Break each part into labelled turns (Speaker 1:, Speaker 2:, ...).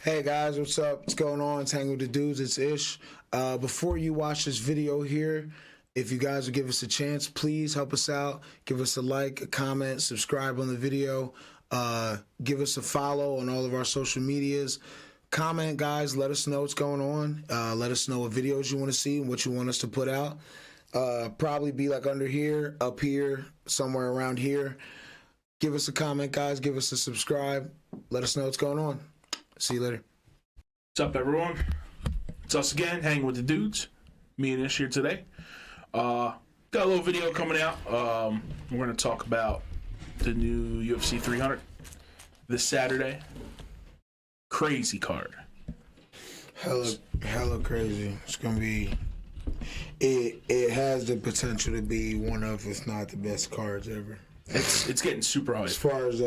Speaker 1: Hey guys, what's up? What's going on? It's Hang with the Dudes. It's Ish. Before you watch this video here, if you guys would give us a chance, please help us out. Give us a like, a comment, subscribe on the video. Give us a follow on all of our social medias. Comment, guys. Let us know what's going on. Let us know what videos you want to see and what you want us to put out. Probably be like under here, up here, somewhere around here. Give us a comment, guys. Give us a subscribe. Let us know what's going on. See you later.
Speaker 2: What's up, everyone? It's us again, hanging with the dudes. Me and Ish here today. Got a little video coming out. We're going to talk about the new UFC 300 this Saturday. Crazy card.
Speaker 1: Hella crazy. It's gonna be. It has the potential to be one of, if not the best cards ever.
Speaker 2: It's getting super high.
Speaker 1: As far as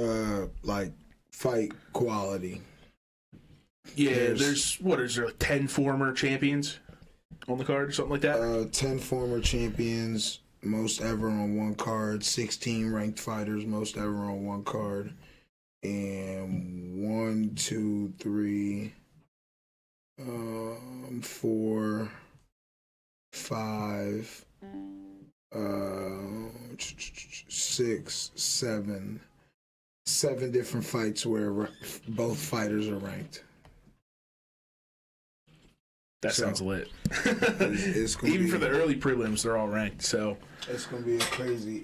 Speaker 1: like fight quality.
Speaker 2: Yeah, there's 10 former champions on the card or something like that?
Speaker 1: 10 former champions, most ever on one card, 16 ranked fighters, most ever on one card, and 1, 2, 3, 4, 5, 6, 7 different fights where both fighters are ranked.
Speaker 2: That sounds lit.
Speaker 1: It's
Speaker 2: Even for the early prelims, they're all ranked. So
Speaker 1: it's gonna be a crazy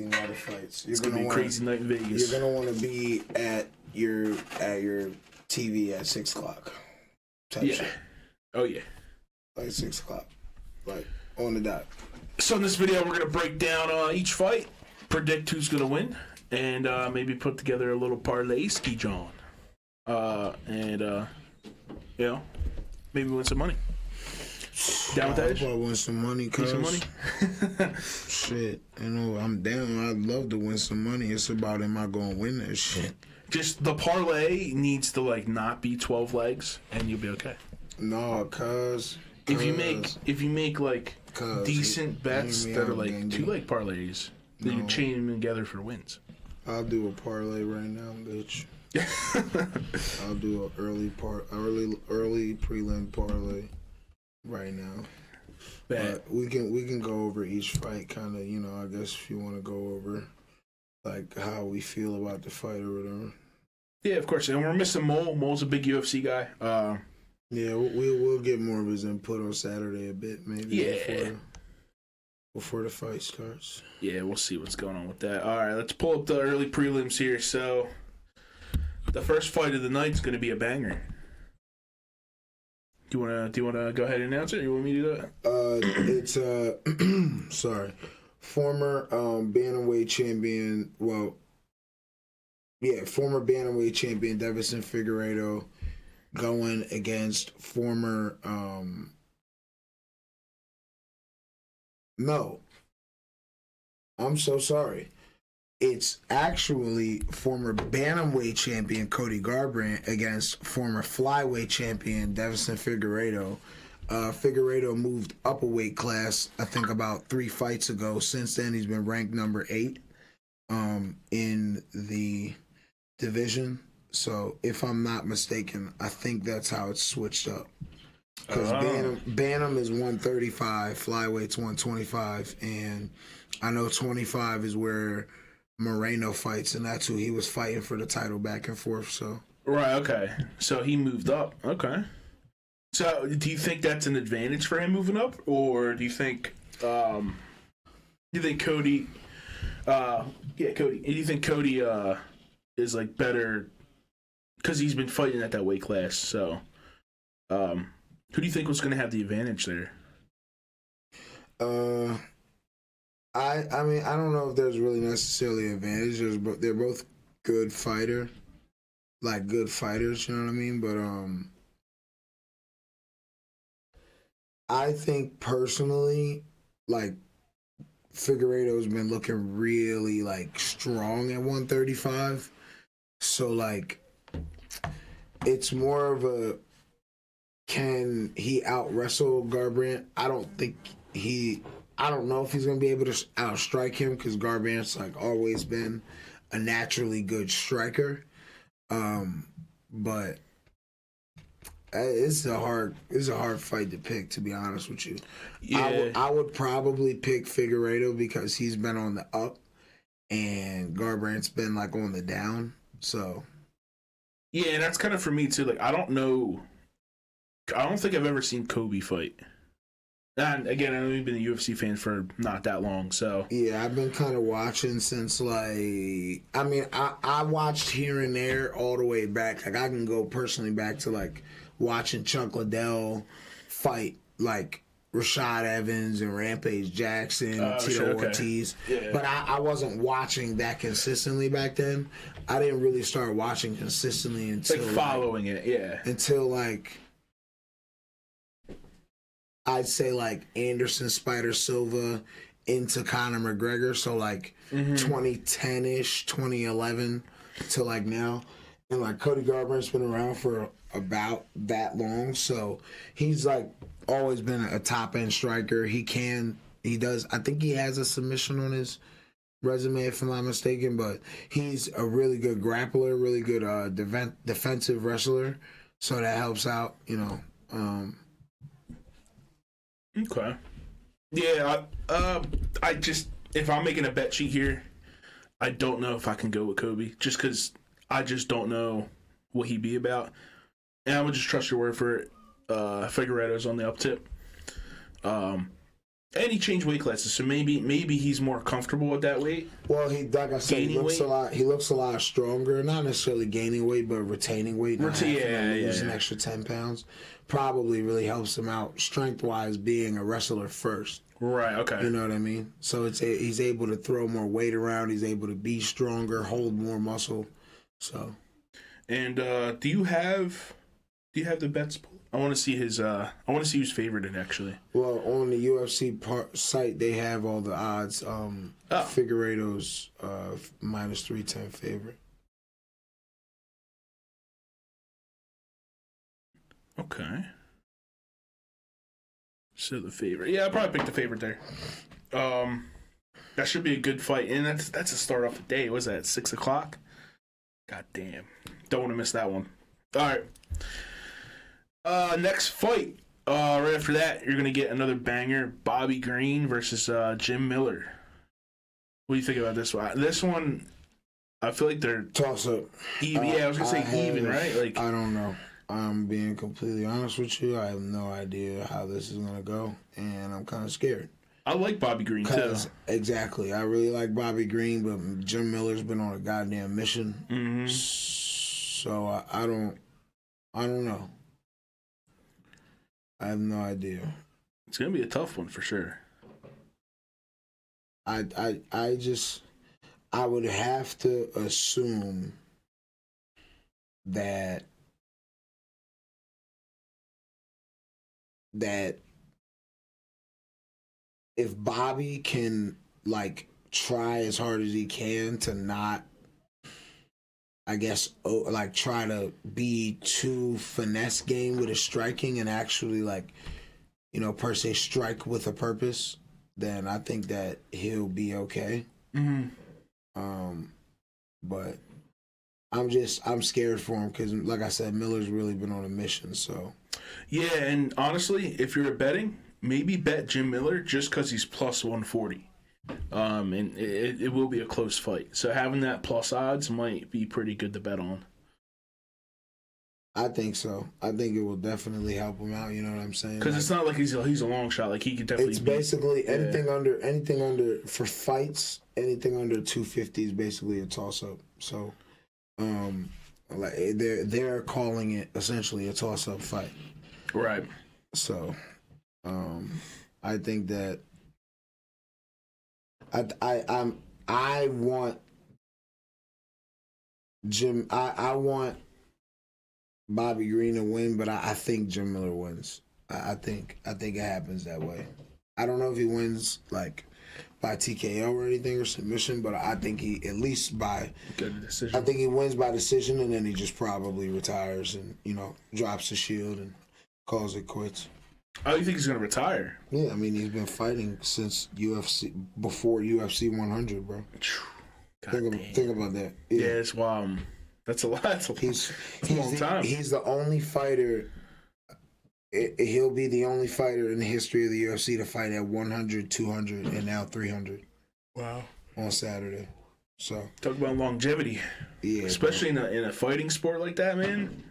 Speaker 1: night of fights.
Speaker 2: It's gonna be a crazy night in Vegas.
Speaker 1: You're gonna want to be at your TV at 6 o'clock.
Speaker 2: Yeah.
Speaker 1: Shit.
Speaker 2: Oh yeah.
Speaker 1: Like 6 o'clock, like on the dot.
Speaker 2: So in this video, we're gonna break down each fight, predict who's gonna win, and maybe put together a little parlay ski John, you know. Maybe win some money. Down with that?
Speaker 1: I hope I win some money, cuz.
Speaker 2: Some money?
Speaker 1: Shit, you know, I'm down. I'd love to win some money. It's about, am I going to win this shit?
Speaker 2: Just the parlay needs to like not be 12 legs, and you'll be okay.
Speaker 1: No, cuz.
Speaker 2: If you make like decent bets that are like 2-leg parlays, then you chain them together for wins.
Speaker 1: I'll do a parlay right now, bitch. I'll do an early prelim parlay right now. But we can go over each fight, kind of, you know. I guess if you want to go over like how we feel about the fight or whatever.
Speaker 2: Yeah, of course. And we're missing Mole. Mole's a big UFC guy.
Speaker 1: Yeah, we'll get more of his input on Saturday a bit, maybe.
Speaker 2: Yeah.
Speaker 1: Before the fight starts.
Speaker 2: Yeah, we'll see what's going on with that. All right, let's pull up the early prelims here. So. The first fight of the night is going to be a banger. Do you wanna go ahead and announce it? Or you want me to do that?
Speaker 1: It's sorry, former bantamweight champion. Well, yeah, former bantamweight champion Davison Figueiredo going against former. No, I'm so sorry. It's actually former bantamweight champion Cody Garbrandt against former flyweight champion Davison Figueiredo. Figueiredo moved up a weight class, I think, about 3 fights ago. Since then, he's been ranked number 8 in the division. So, if I'm not mistaken, I think that's how it's switched up. Because Bantam is 135, flyweight's 125, and I know 25 is where Moreno fights, and that's who he was fighting for the title back and forth. So
Speaker 2: right, okay. So he moved up. Okay. So do you think that's an advantage for him moving up, or do you think Cody? Cody. Do you think Cody is like better because he's been fighting at that weight class? So, who do you think was going to have the advantage there?
Speaker 1: I mean, I don't know if there's really necessarily advantages, but they're both good fighters, you know what I mean? But I think personally, like, Figueiredo's been looking really like strong at 135. So like it's more of a, can he out wrestle Garbrandt? I don't know if he's gonna be able to outstrike him, because Garbrandt's like always been a naturally good striker. But It's a hard fight to pick, to be honest with you.
Speaker 2: Yeah.
Speaker 1: I would probably pick Figueiredo because he's been on the up, and Garbrandt's been like on the down. So
Speaker 2: Yeah, and that's kind of for me too. Like, I don't know. I don't think I've ever seen Kobe fight. And again, I know you've been a UFC fan for not that long, so
Speaker 1: yeah, I've been kind of watching since I watched here and there all the way back. Like I can go personally back to like watching Chuck Liddell fight like Rashad Evans and Rampage Jackson, Tito Ortiz.
Speaker 2: Yeah.
Speaker 1: But I wasn't watching that consistently back then. I didn't really start watching consistently until
Speaker 2: like following it, yeah.
Speaker 1: Until like I'd say like Anderson Spider Silva into Conor McGregor, so like 2010-ish, 2011 to like now. And like Cody Garbrandt's been around for about that long, so he's like always been a top end striker. He does, I think he has a submission on his resume if I'm not mistaken, but he's a really good grappler, really good defensive wrestler, so that helps out, you know.
Speaker 2: Okay. Yeah, I just, if I'm making a bet sheet here, I don't know if I can go with Kobe, just because I just don't know what he'd be about. And I would just trust your word for it. Figueiredo's on the up tip. And he changed weight classes, so maybe he's more comfortable at that weight.
Speaker 1: Well, like I said, he looks a lot stronger. Not necessarily gaining weight, but retaining weight. Losing an extra 10 pounds probably really helps him out strength wise, being a wrestler first.
Speaker 2: Right. Okay.
Speaker 1: You know what I mean? So he's able to throw more weight around. He's able to be stronger, hold more muscle. So.
Speaker 2: And do you have the bets? I want to see his. I want to see who's favored in actually.
Speaker 1: Well, on the UFC site, they have all the odds. Figueiredo's minus 310 favorite.
Speaker 2: Okay. So the favorite. Yeah, I'll probably pick the favorite there. That should be a good fight, and that's a start off the day. What was that, 6 o'clock? God damn. Don't want to miss that one. All right. Next fight. Right after that, you're gonna get another banger: Bobby Green versus Jim Miller. What do you think about this one? This one, I feel like they're
Speaker 1: toss up.
Speaker 2: Even. Yeah, I was gonna say even, right? Like
Speaker 1: I don't know. I'm being completely honest with you. I have no idea how this is gonna go, and I'm kind of scared.
Speaker 2: I like Bobby Green too.
Speaker 1: Exactly, I really like Bobby Green, but Jim Miller's been on a goddamn mission.
Speaker 2: Mm-hmm.
Speaker 1: So I don't know. I have no idea.
Speaker 2: It's gonna be a tough one for sure.
Speaker 1: I would have to assume that if Bobby can like try as hard as he can to not, I guess, like try to be too finesse game with his striking and actually like, you know, per se strike with a purpose, then I think that he'll be okay.
Speaker 2: Mm-hmm.
Speaker 1: But I'm scared for him because, like I said, Miller's really been on a mission. So
Speaker 2: yeah, and honestly, if you're betting, maybe bet Jim Miller just because he's plus 140. And it will be a close fight. So having that plus odds might be pretty good to bet on.
Speaker 1: I think so. I think it will definitely help him out. You know what I'm saying?
Speaker 2: Because it's not like he's a long shot. Like he could definitely.
Speaker 1: It's basically anything under for fights. Anything under 250 is basically a toss up. So, like they're calling it essentially a toss up fight.
Speaker 2: Right.
Speaker 1: So, I think that I want Jim. I want Bobby Green to win, but I think Jim Miller wins. I think it happens that way. I don't know if he wins like by TKO or anything or submission, but I think he at least by
Speaker 2: good decision.
Speaker 1: I think he wins by decision, and then he just probably retires and drops the shield and calls it quits.
Speaker 2: Oh, you think he's gonna retire?
Speaker 1: Yeah, I mean he's been fighting since UFC before UFC 100, bro. Think about that.
Speaker 2: Yeah, it's that's a lot. That's a long time.
Speaker 1: He's the only fighter He'll be the only fighter in the history of the UFC to fight at 100, 200, and now 300.
Speaker 2: Wow.
Speaker 1: On Saturday. So
Speaker 2: talk about longevity.
Speaker 1: Yeah,
Speaker 2: especially in a fighting sport like that, man.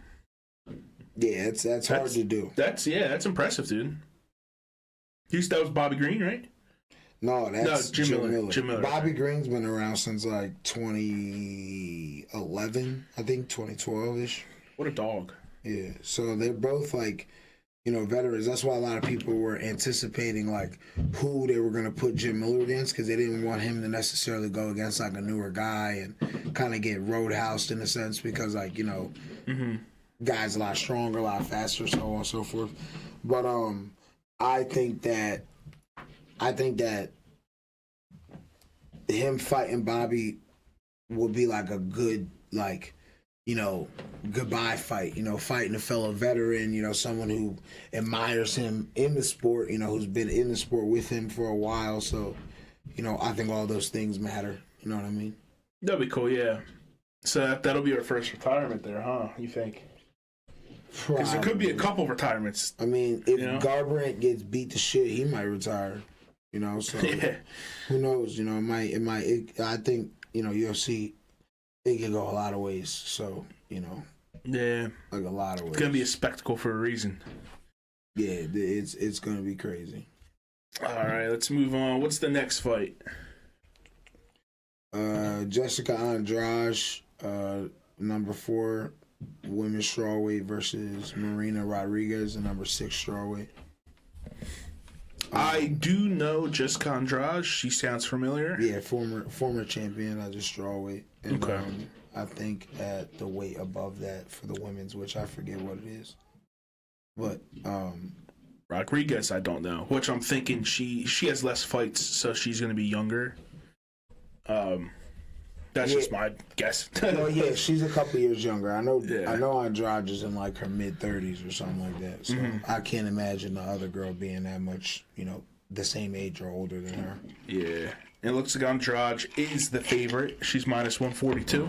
Speaker 1: Yeah, that's hard to do.
Speaker 2: That's impressive, dude. That was Bobby Green, right?
Speaker 1: No, that's Jim Miller.
Speaker 2: Jim Miller.
Speaker 1: Bobby Green's been around since like 2011, I think 2012-ish.
Speaker 2: What a dog.
Speaker 1: Yeah, so they're both like, veterans. That's why a lot of people were anticipating like who they were going to put Jim Miller against, because they didn't want him to necessarily go against like a newer guy and kind of get roadhoused in a sense, because like, guy's a lot stronger, a lot faster, so on and so forth. But I think that him fighting Bobby would be like a good, like, goodbye fight, fighting a fellow veteran, someone who admires him in the sport, who's been in the sport with him for a while. So, I think all those things matter. You know what I mean?
Speaker 2: That'd be cool, yeah. So that'll be our first retirement there, huh? You think? Because there could be a couple retirements.
Speaker 1: I mean, if Garbrandt gets beat to shit, he might retire. So
Speaker 2: yeah.
Speaker 1: Who knows? It might. I think UFC, it could go a lot of ways. So
Speaker 2: yeah,
Speaker 1: like a lot of ways.
Speaker 2: It's gonna be a spectacle for a reason.
Speaker 1: Yeah, it's gonna be crazy.
Speaker 2: All right, let's move on. What's the next fight?
Speaker 1: Jessica Andrade, number 4 women's strawweight versus Marina Rodriguez, the number 6 strawweight.
Speaker 2: I do know Jessica Andrade. She sounds familiar.
Speaker 1: Yeah, former champion as a strawweight. And,
Speaker 2: okay.
Speaker 1: I think at the weight above that for the women's, which I forget what it is. But
Speaker 2: Rodriguez, I don't know. Which I'm thinking she has less fights, so she's going to be younger. That's just my guess.
Speaker 1: No, yeah, she's a couple years younger. I know Andrade is in like her mid-30s or something like that. So I can't imagine the other girl being that much, the same age or older than her.
Speaker 2: Yeah. And it looks like Andrade is the favorite. She's minus 142.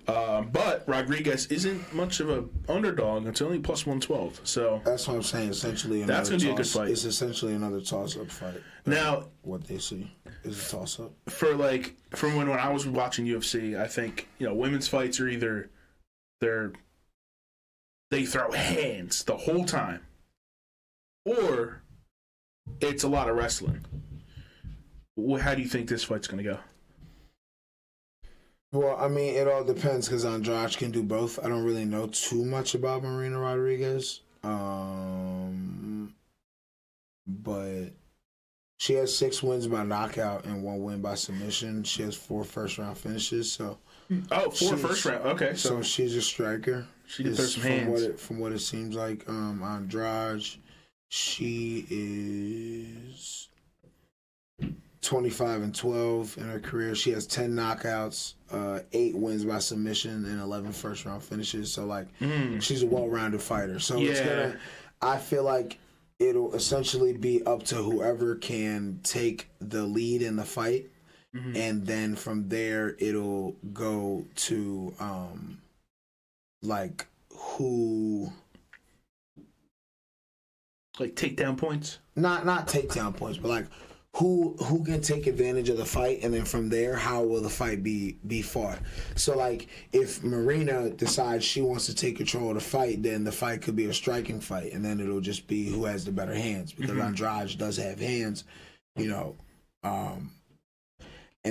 Speaker 2: But Rodriguez isn't much of an underdog. It's only plus 112. So
Speaker 1: that's what I'm saying. Essentially,
Speaker 2: that's going to be a good fight.
Speaker 1: It's essentially another toss-up fight.
Speaker 2: Now,
Speaker 1: what they see is a toss-up.
Speaker 2: From when I was watching UFC, I think women's fights are either they throw hands the whole time, or it's a lot of wrestling. How do you think this fight's going to go?
Speaker 1: Well, I mean, it all depends because Andrade can do both. I don't really know too much about Marina Rodriguez. But she has 6 wins by knockout and 1 win by submission. She has 4 first-round finishes. So
Speaker 2: 4 first round. Okay,
Speaker 1: so she's a striker.
Speaker 2: She can throw some hands.
Speaker 1: From what it seems like, Andrade, she is 25-12 in her career. She has 10 knockouts, 8 wins by submission, and 11 first-round finishes. So, she's a well-rounded fighter. So I feel like it'll essentially be up to whoever can take the lead in the fight, and then from there it'll go to who.
Speaker 2: Like takedown points?
Speaker 1: Not takedown points, but like who can take advantage of the fight, and then from there, how will the fight be fought? So like if Marina decides she wants to take control of the fight, then the fight could be a striking fight, and then it'll just be who has the better hands, because Andrade does have hands, and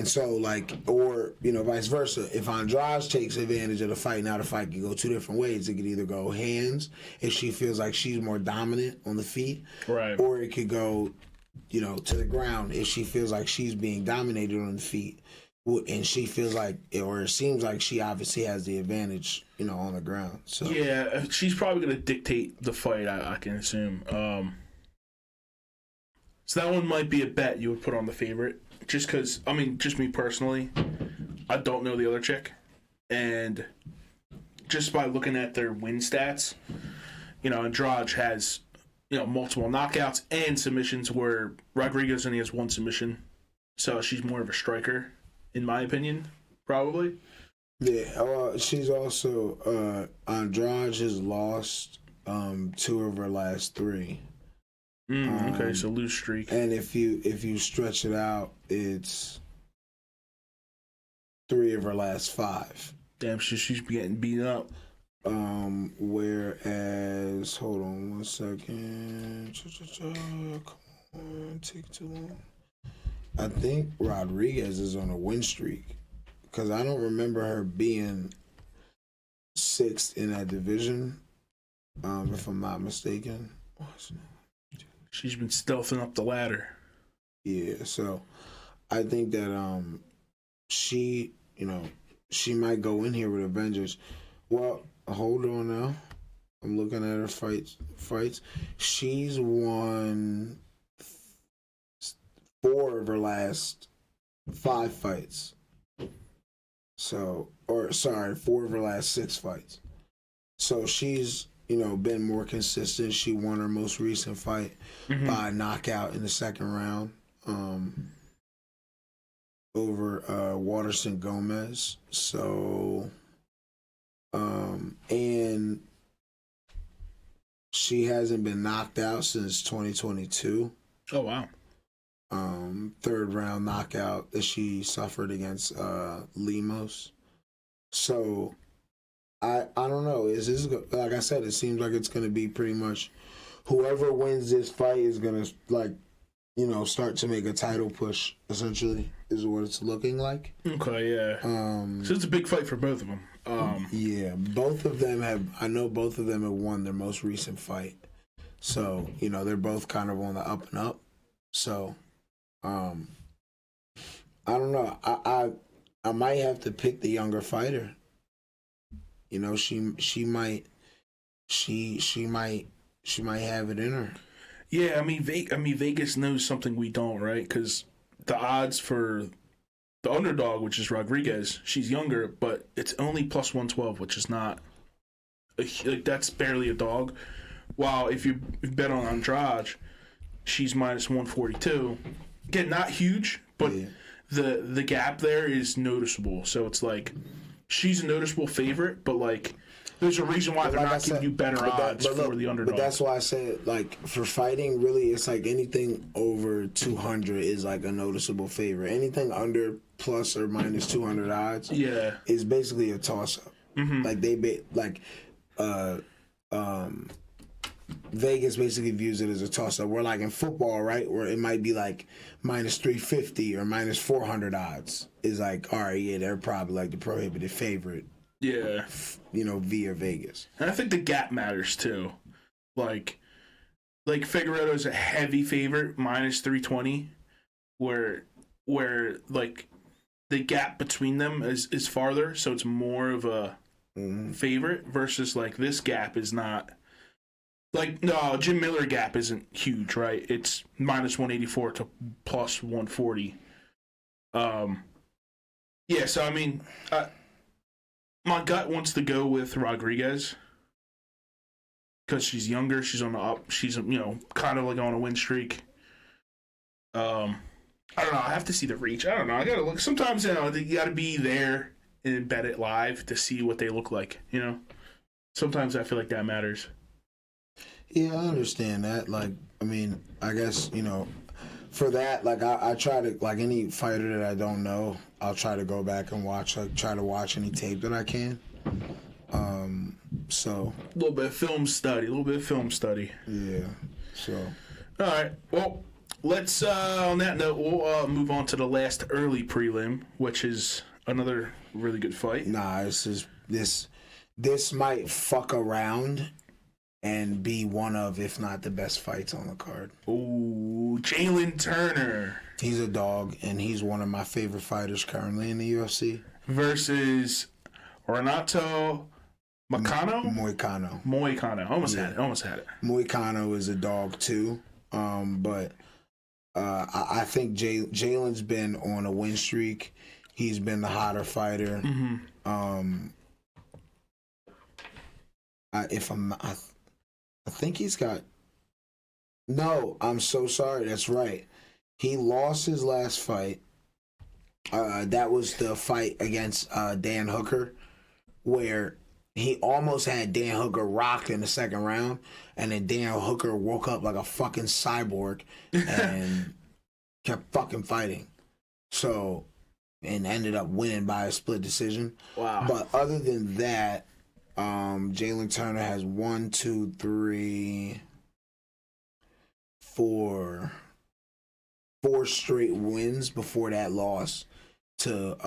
Speaker 1: so or vice versa. If Andrade takes advantage of the fight, now the fight can go 2 different ways. It could either go hands if she feels like she's more dominant on the feet,
Speaker 2: right,
Speaker 1: or it could go to the ground if she feels like she's being dominated on the feet, and she feels like, or it seems like she obviously has the advantage, on the ground. So
Speaker 2: yeah, she's probably going to dictate the fight, I can assume. So that one might be a bet you would put on the favorite, just because, just me personally, I don't know the other chick, and just by looking at their win stats, Andrade has multiple knockouts and submissions, where Rodriguez only has 1 submission. So she's more of a striker, in my opinion, probably.
Speaker 1: Yeah, she's also, Andrade has lost 2 of her last 3.
Speaker 2: Okay, so lose streak.
Speaker 1: And if you stretch it out, it's 3 of her last 5.
Speaker 2: Damn, she's getting beat up.
Speaker 1: Whereas, hold on 1 second. Come on, take too long. I think Rodriguez is on a win streak because I don't remember her being 6th in that division, if I'm not mistaken.
Speaker 2: She's been stealthing up the ladder.
Speaker 1: Yeah, so I think that she might go in here with Avengers. Well, hold on now. I'm looking at her fights. She's won 4 of her last 5 fights. 4 of her last 6 fights. So she's, been more consistent. She won her most recent fight by knockout in the 2nd round over Waterson Gomez. So, and she hasn't been knocked out since 2022.
Speaker 2: Oh, wow.
Speaker 1: 3rd round knockout that she suffered against Lemos. So I don't know. Is this, like I said, it seems like it's going to be pretty much whoever wins this fight is going to start to make a title push, essentially, is what it's looking like.
Speaker 2: Okay, yeah. So it's a big fight for both of them.
Speaker 1: Yeah, both of them have won their most recent fight. So, they're both kind of on the up and up. So, I don't know. I might have to pick the younger fighter. She might have it in her.
Speaker 2: Yeah, I mean Vegas knows something we don't, right? Because the odds for the underdog, which is Rodriguez, she's younger, but it's only plus 112, which is not that's barely a dog. While if you bet on Andrade, she's minus 142. Again, not huge, but yeah. The gap there is noticeable. So it's like she's a noticeable favorite, but there's a reason why they're not giving you better odds for the underdog.
Speaker 1: But that's why I said, for fighting, really, it's anything over 200 is a noticeable favorite. Anything under plus or minus 200 odds, is basically a toss-up. Vegas basically views it as a toss-up. Where in football, right, where it might be minus 350 or minus 400 odds is all right, yeah, they're probably the prohibited favorite.
Speaker 2: Yeah.
Speaker 1: Via Vegas.
Speaker 2: And I think the gap matters too. Figueiredo's a heavy favorite, minus 320, where the gap between them is farther, so it's more of a favorite versus this gap is not no, Jim Miller gap isn't huge, right? It's minus 184 to plus 140. Yeah, so I mean, my gut wants to go with Rodriguez because she's younger. She's on the up. She's kind of on a win streak. I don't know. I have to see the reach. I don't know. I gotta look. Sometimes you got to be there and bet it live to see what they look like. Sometimes I feel like that matters.
Speaker 1: Yeah, I understand that. I guess for that, I try to any fighter that I don't know, I'll try to go back and watch. Try to watch any tape that I can. So
Speaker 2: a little bit of film study.
Speaker 1: Yeah. So.
Speaker 2: All right. Well, let's on that note, we'll move on to the last early prelim, which is another really good fight.
Speaker 1: Nah, this might fuck around and be one of, if not the best fights on the card.
Speaker 2: Ooh, Jalen Turner.
Speaker 1: He's a dog, and he's one of my favorite fighters currently in the UFC.
Speaker 2: Versus Renato Moicano?
Speaker 1: Moicano.
Speaker 2: Almost had it.
Speaker 1: Moicano is a dog, too. But I think Jalen's been on a win streak. He's been the hotter fighter. I think he's got... No, I'm so sorry. That's right. He lost his last fight. That was the fight against Dan Hooker, where He almost had Dan Hooker rocked in the second round, and then Dan Hooker woke up like a fucking cyborg and kept fucking fighting. So, and ended up winning by a split decision.
Speaker 2: Wow.
Speaker 1: But other than that, Jalen Turner has 4 straight wins before that loss to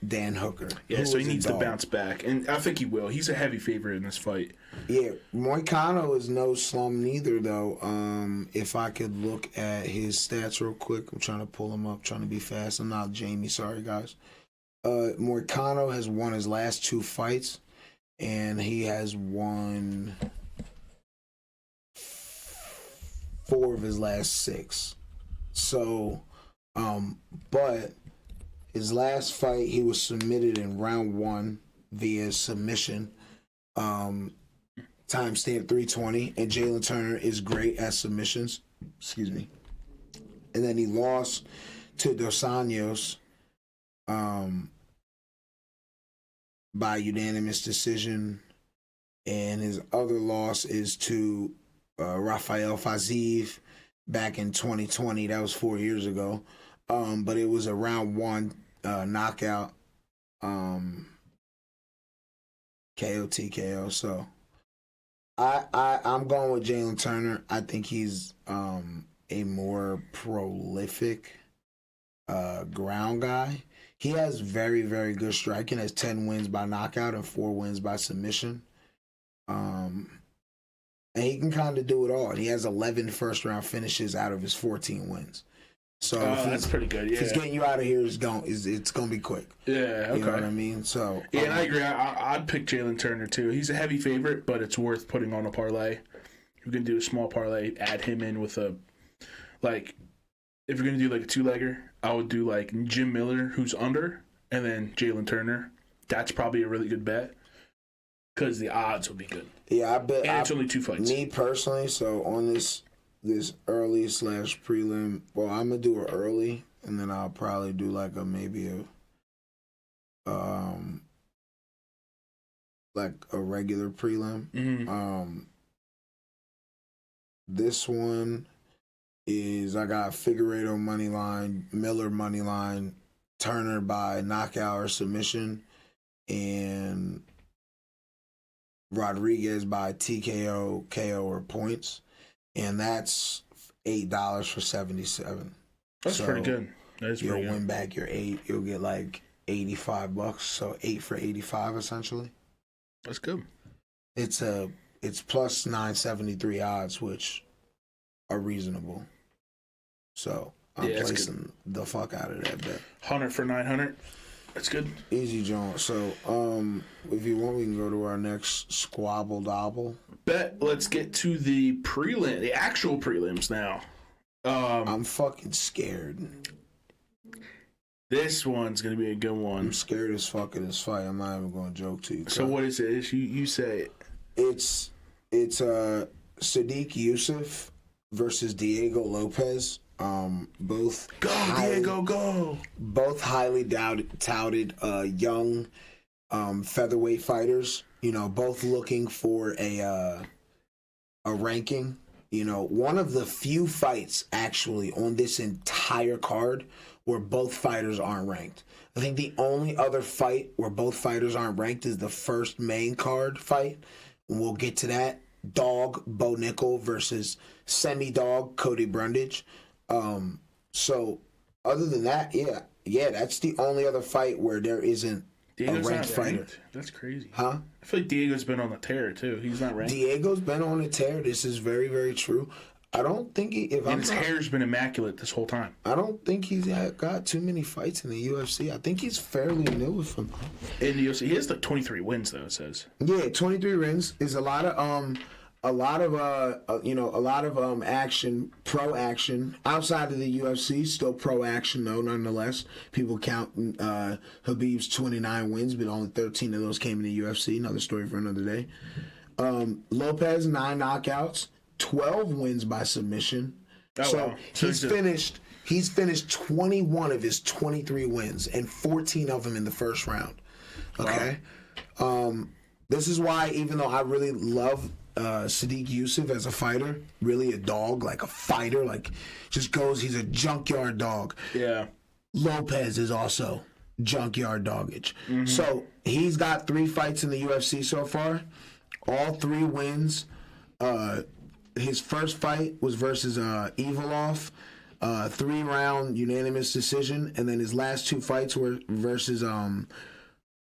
Speaker 1: Dan Hooker.
Speaker 2: Yeah, so he needs to bounce back, and I think he will. He's a heavy favorite in this fight.
Speaker 1: Yeah, Moicano is no slum neither, though. If I could look at his stats real quick, I'm trying to pull him up, trying to be fast. I'm not Jamie, sorry guys. Moicano has won his last 2 fights, and he has won 4 of his last 6. So, but his last fight, he was submitted in round 1 via submission. Timestamp 3:20, and Jalen Turner is great at submissions. Excuse me. And then he lost to Dos Anjos by unanimous decision. And his other loss is to Rafael Faziev back in 2020. That was 4 years ago. But it was a round 1 knockout, KO TKO. So I'm going with Jalen Turner. I think he's a more prolific ground guy. He has very, very good striking. Has 10 wins by knockout and 4 wins by submission. And he can kind of do it all. And he has 11 first-round finishes out of his 14 wins. So
Speaker 2: that's pretty good. Yeah,
Speaker 1: if he's getting you out of here, it's gonna be quick.
Speaker 2: Yeah, okay.
Speaker 1: You know what I mean? So
Speaker 2: yeah, and I agree. I'd pick Jalen Turner too. He's a heavy favorite, but it's worth putting on a parlay. You can do a small parlay, add him in with a if you're gonna do like a 2-legger, I would do like Jim Miller, who's under, and then Jalen Turner. That's probably a really good bet because the odds will be good.
Speaker 1: Yeah, I bet.
Speaker 2: And it's only 2 fights.
Speaker 1: Me personally, so on this early / prelim. Well, I'm gonna do it early, and then I'll probably do like a regular prelim.
Speaker 2: Mm-hmm.
Speaker 1: This one is I got Figueiredo money line, Miller money line, Turner by knockout or submission, and Rodriguez by TKO, KO, or points. And that's $8 for 77.
Speaker 2: That's pretty good. That is pretty good.
Speaker 1: You'll win back your 8. You'll get like $85. So 8 for 85 essentially.
Speaker 2: That's good.
Speaker 1: It's plus 973 odds, which are reasonable. So I'm placing the fuck out of that bet.
Speaker 2: 100 for 900. That's good.
Speaker 1: Easy, John. So, if you want, we can go to our next squabble dobble.
Speaker 2: Bet. Let's get to the actual prelims now.
Speaker 1: I'm fucking scared.
Speaker 2: This one's gonna be a good one.
Speaker 1: I'm scared as fuck of this fight. I'm not even going to joke to you.
Speaker 2: So what is it? You say it.
Speaker 1: It's Sadiq Youssef versus Diego Lopez. Both
Speaker 2: Diego, go!
Speaker 1: Both highly touted young featherweight fighters. You know, both looking for a ranking. You know, one of the few fights actually on this entire card where both fighters aren't ranked. I think the only other fight where both fighters aren't ranked is the first main card fight. And we'll get to that. Dog Bo Nickel versus semi-dog Cody Brundage. So other than that, yeah, that's the only other fight where there isn't
Speaker 2: Diego's
Speaker 1: a ranked fighter.
Speaker 2: That's crazy.
Speaker 1: Huh?
Speaker 2: I feel like Diego's been on the tear too. He's not ranked.
Speaker 1: Diego's been on the tear. This is very, very true. I don't think
Speaker 2: his hair's been immaculate this whole time.
Speaker 1: I don't think he's got too many fights in the UFC. I think he's fairly new with him.
Speaker 2: In the UFC, he has like 23 wins though. It says.
Speaker 1: Yeah, 23 wins is a lot of action, pro action outside of the UFC. Still pro action though, nonetheless. People count Khabib's 29 wins, but only 13 of those came in the UFC. Another story for another day. Lopez 9 knockouts, 12 wins by submission.
Speaker 2: Oh,
Speaker 1: So
Speaker 2: wow.
Speaker 1: he's finished He's finished 21 of his 23 wins, and 14 of them in the first round. Okay? Wow. This is why, even though I really love Sadiq Yusuf as a fighter, really a dog, like a fighter, like just goes, he's a junkyard dog.
Speaker 2: Yeah.
Speaker 1: Lopez is also junkyard doggage. Mm-hmm. So he's got 3 fights in the UFC so far, all 3 wins. His first fight was versus Evolov, 3-round unanimous decision, and then his last 2 fights were versus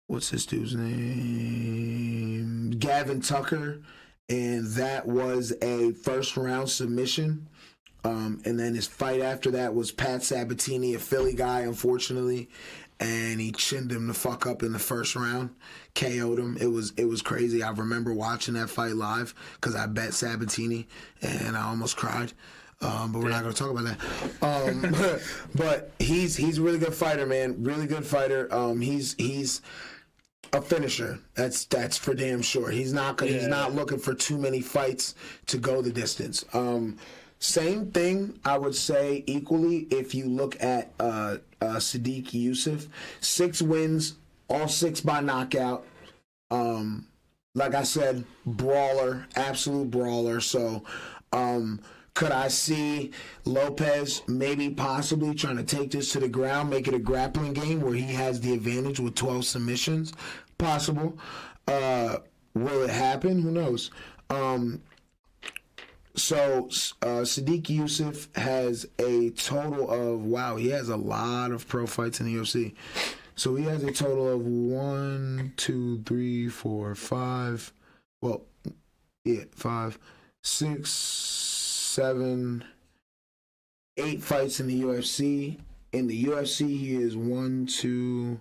Speaker 1: what's this dude's name? Gavin Tucker, and that was a first-round submission. And then his fight after that was Pat Sabatini, a Philly guy, unfortunately, and he chinned him the fuck up in the first round, KO'd him. It was crazy. I remember watching that fight live because I bet Sabatini, and I almost cried. But we're not going to talk about that. But he's a really good fighter, man. Really good fighter. He's a finisher. That's for damn sure. He's not looking for too many fights to go the distance. Same thing, I would say, equally, if you look at Sadiq Yusuf. 6 wins, all 6 by knockout. Like I said, brawler, absolute brawler. So, could I see Lopez maybe possibly trying to take this to the ground, make it a grappling game where he has the advantage with 12 submissions? Possible. Will it happen? Who knows? So Sadiq Yusuf has a total of, he has a lot of pro fights in the UFC. So he has a total of 1, 2, 3, 4, 5. 5, 6, 7, 8 fights in the UFC. In the UFC, he is 1, 2.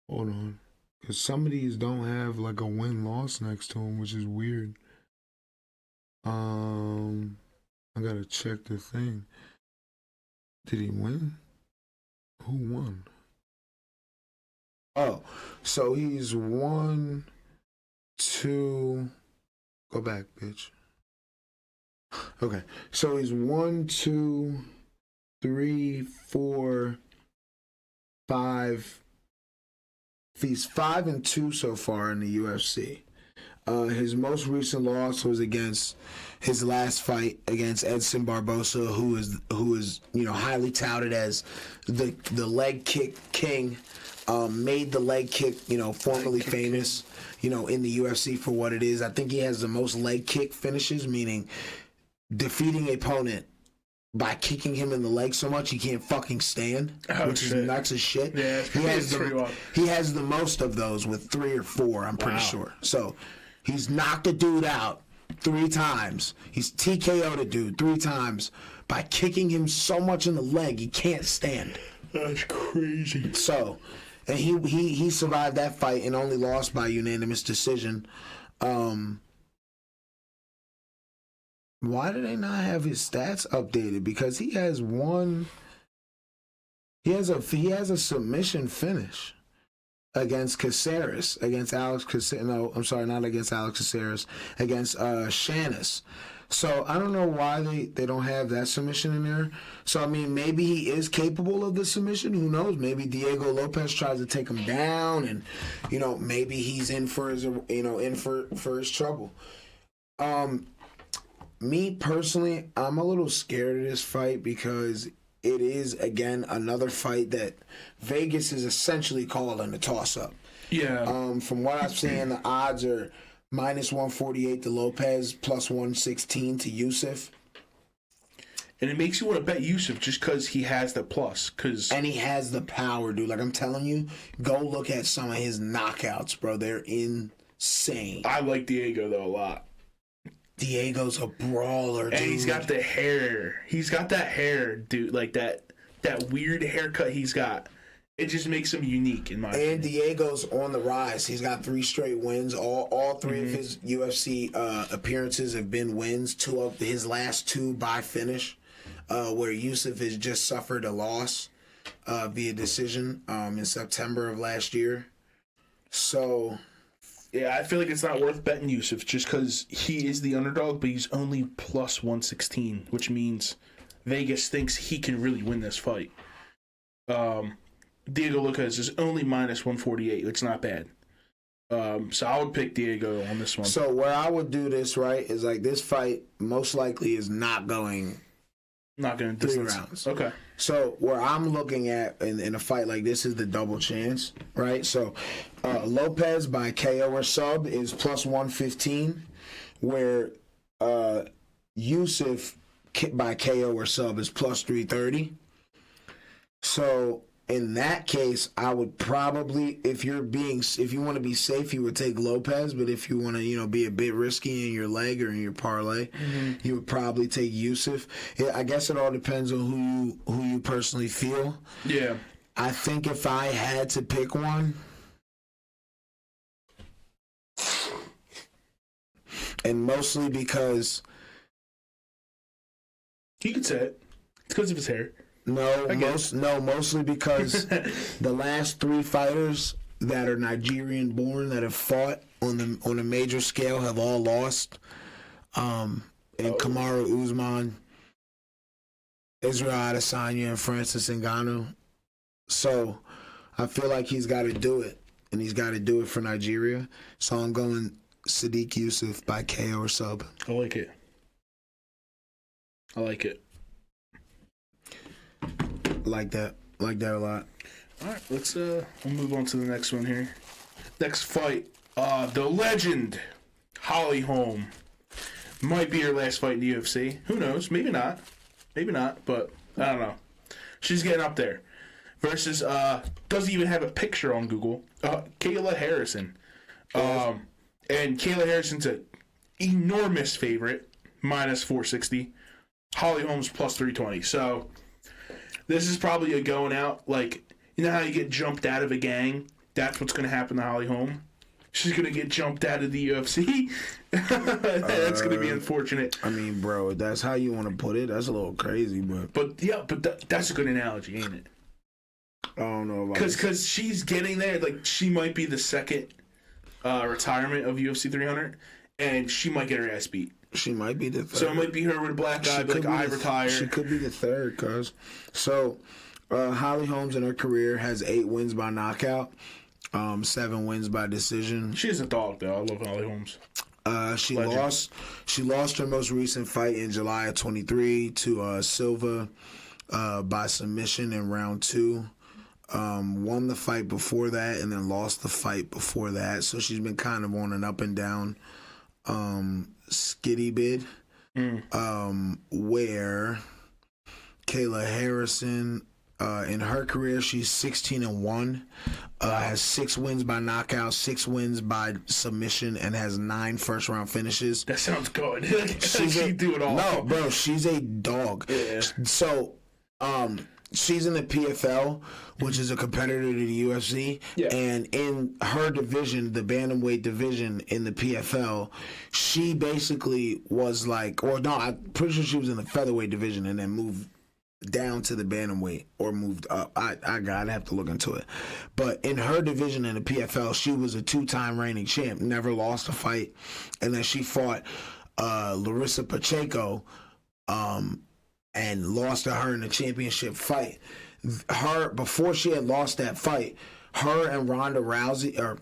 Speaker 1: Hold on. Because some of these don't have like a win-loss next to him, which is weird. I gotta check the thing. Did he win? Who won? Oh, so he's 1, 2. Go back, bitch. Okay, so he's 1, 2, 3, 4, 5. He's 5-2 so far in the UFC. His most recent loss was against his last fight against Edson Barbosa, who is highly touted as the leg kick king. Made the leg kick formerly famous in the UFC for what it is. I think he has the most leg kick finishes, meaning defeating an opponent by kicking him in the leg so much he can't fucking stand, which is nuts as shit. Yeah, he has the most of those with 3 or 4, I'm pretty sure. So he's knocked a dude out 3 times. He's TKO'd a dude 3 times by kicking him so much in the leg he can't stand.
Speaker 2: That's crazy.
Speaker 1: So, and he survived that fight and only lost by unanimous decision. Why do they not have his stats updated? Because he has a submission finish against Caceres, against Alex Caceres. No, I'm sorry, not against Alex Caceres, against Shannis. So I don't know why they don't have that submission in there. So I mean, maybe he is capable of the submission. Who knows? Maybe Diego Lopez tries to take him down, and maybe he's in for his for his trouble. Me personally, I'm a little scared of this fight because it is, again, another fight that Vegas is essentially calling a toss-up.
Speaker 2: Yeah.
Speaker 1: From what I'm seeing, the odds are -148 to Lopez, +116 to Yusuf.
Speaker 2: And it makes you want to bet Yusuf just because he has the plus.
Speaker 1: And he has the power, dude. Like I'm telling you, go look at some of his knockouts, bro. They're insane.
Speaker 2: I like Diego, though, a lot.
Speaker 1: Diego's a brawler, dude.
Speaker 2: And he's got the hair. He's got that hair, dude. Like that weird haircut he's got. It just makes him unique in my opinion.
Speaker 1: And Diego's on the rise. He's got 3 straight wins. All 3 of his UFC appearances have been wins. 2 of his last 2 by finish, where Yusuf has just suffered a loss via decision in September of last year. So
Speaker 2: Yeah, I feel like it's not worth betting Yusuf just because he is the underdog, but he's only plus 116, which means Vegas thinks he can really win this fight. Diego Lopez is only minus 148, which is not bad. So I would pick Diego on this one.
Speaker 1: So where I would do this, right, is like this fight most likely is not going
Speaker 2: to
Speaker 1: 3 rounds.
Speaker 2: Okay.
Speaker 1: So where I'm looking at in a fight like this is the double chance, right? So Lopez by KO or sub is plus 115, where Yusuf by KO or sub is plus 330. So in that case, I would probably, if you want to be safe, you would take Lopez. But if you want to, be a bit risky in your leg or in your parlay, you would probably take Yusuf. I guess it all depends on who you personally feel.
Speaker 2: Yeah.
Speaker 1: I think if I had to pick one, and mostly because
Speaker 2: he could say it. It's because of his hair.
Speaker 1: Mostly because the last 3 fighters that are Nigerian born that have fought on a major scale have all lost. And Kamaru Usman, Israel Adesanya, and Francis Ngannou. So I feel like he's got to do it, and he's got to do it for Nigeria. So I'm going Sadiq Yusuf by KO or sub.
Speaker 2: I like it.
Speaker 1: Like that a lot.
Speaker 2: All right, we'll move on to the next one here. Next fight, the legend Holly Holm might be her last fight in the UFC. Who knows? Maybe not, but I don't know. She's getting up there. Versus doesn't even have a picture on Google. Kayla Harrison, and Kayla Harrison's an enormous favorite, minus 460. Holly Holm's plus 320. So this is probably a going out, like, you know how you get jumped out of a gang? That's what's going to happen to Holly Holm. She's going to get jumped out of the UFC. That's going to be unfortunate.
Speaker 1: I mean, bro, if that's how you want to put it, that's a little crazy, but
Speaker 2: that's a good analogy, ain't it?
Speaker 1: I don't know about
Speaker 2: because she's getting there. Like, she might be the second retirement of UFC 300, and she might get her ass beat.
Speaker 1: She might be the third.
Speaker 2: So it might be her with a black eye, like, I retire.
Speaker 1: She could be the third, cuz. So, Holly Holmes in her career has 8 wins by knockout, 7 wins by decision.
Speaker 2: She's a dog, though. I love Holly Holmes.
Speaker 1: She lost her most recent fight in July of 23 to Silva by submission in round 2. Won the fight before that and then lost the fight before that. So she's been kind of on an up and down skitty bid, where Kayla Harrison, in her career, she's 16-1, has 6 wins by knockout, 6 wins by submission, and has 9 first-round finishes.
Speaker 2: That sounds good. She do it all.
Speaker 1: No, bro, she's a dog.
Speaker 2: Yeah.
Speaker 1: So, she's in the PFL, which is a competitor to the UFC.
Speaker 2: Yeah.
Speaker 1: And in her division, the bantamweight division in the PFL, she basically was like, I'm pretty sure she was in the featherweight division and then moved down to the bantamweight or moved up. I'd have to look into it. But in her division in the PFL, she was a 2-time reigning champ, never lost a fight. And then she fought Larissa Pacheco, and lost to her in the championship fight. Before she had lost that fight, her and Ronda Rousey, her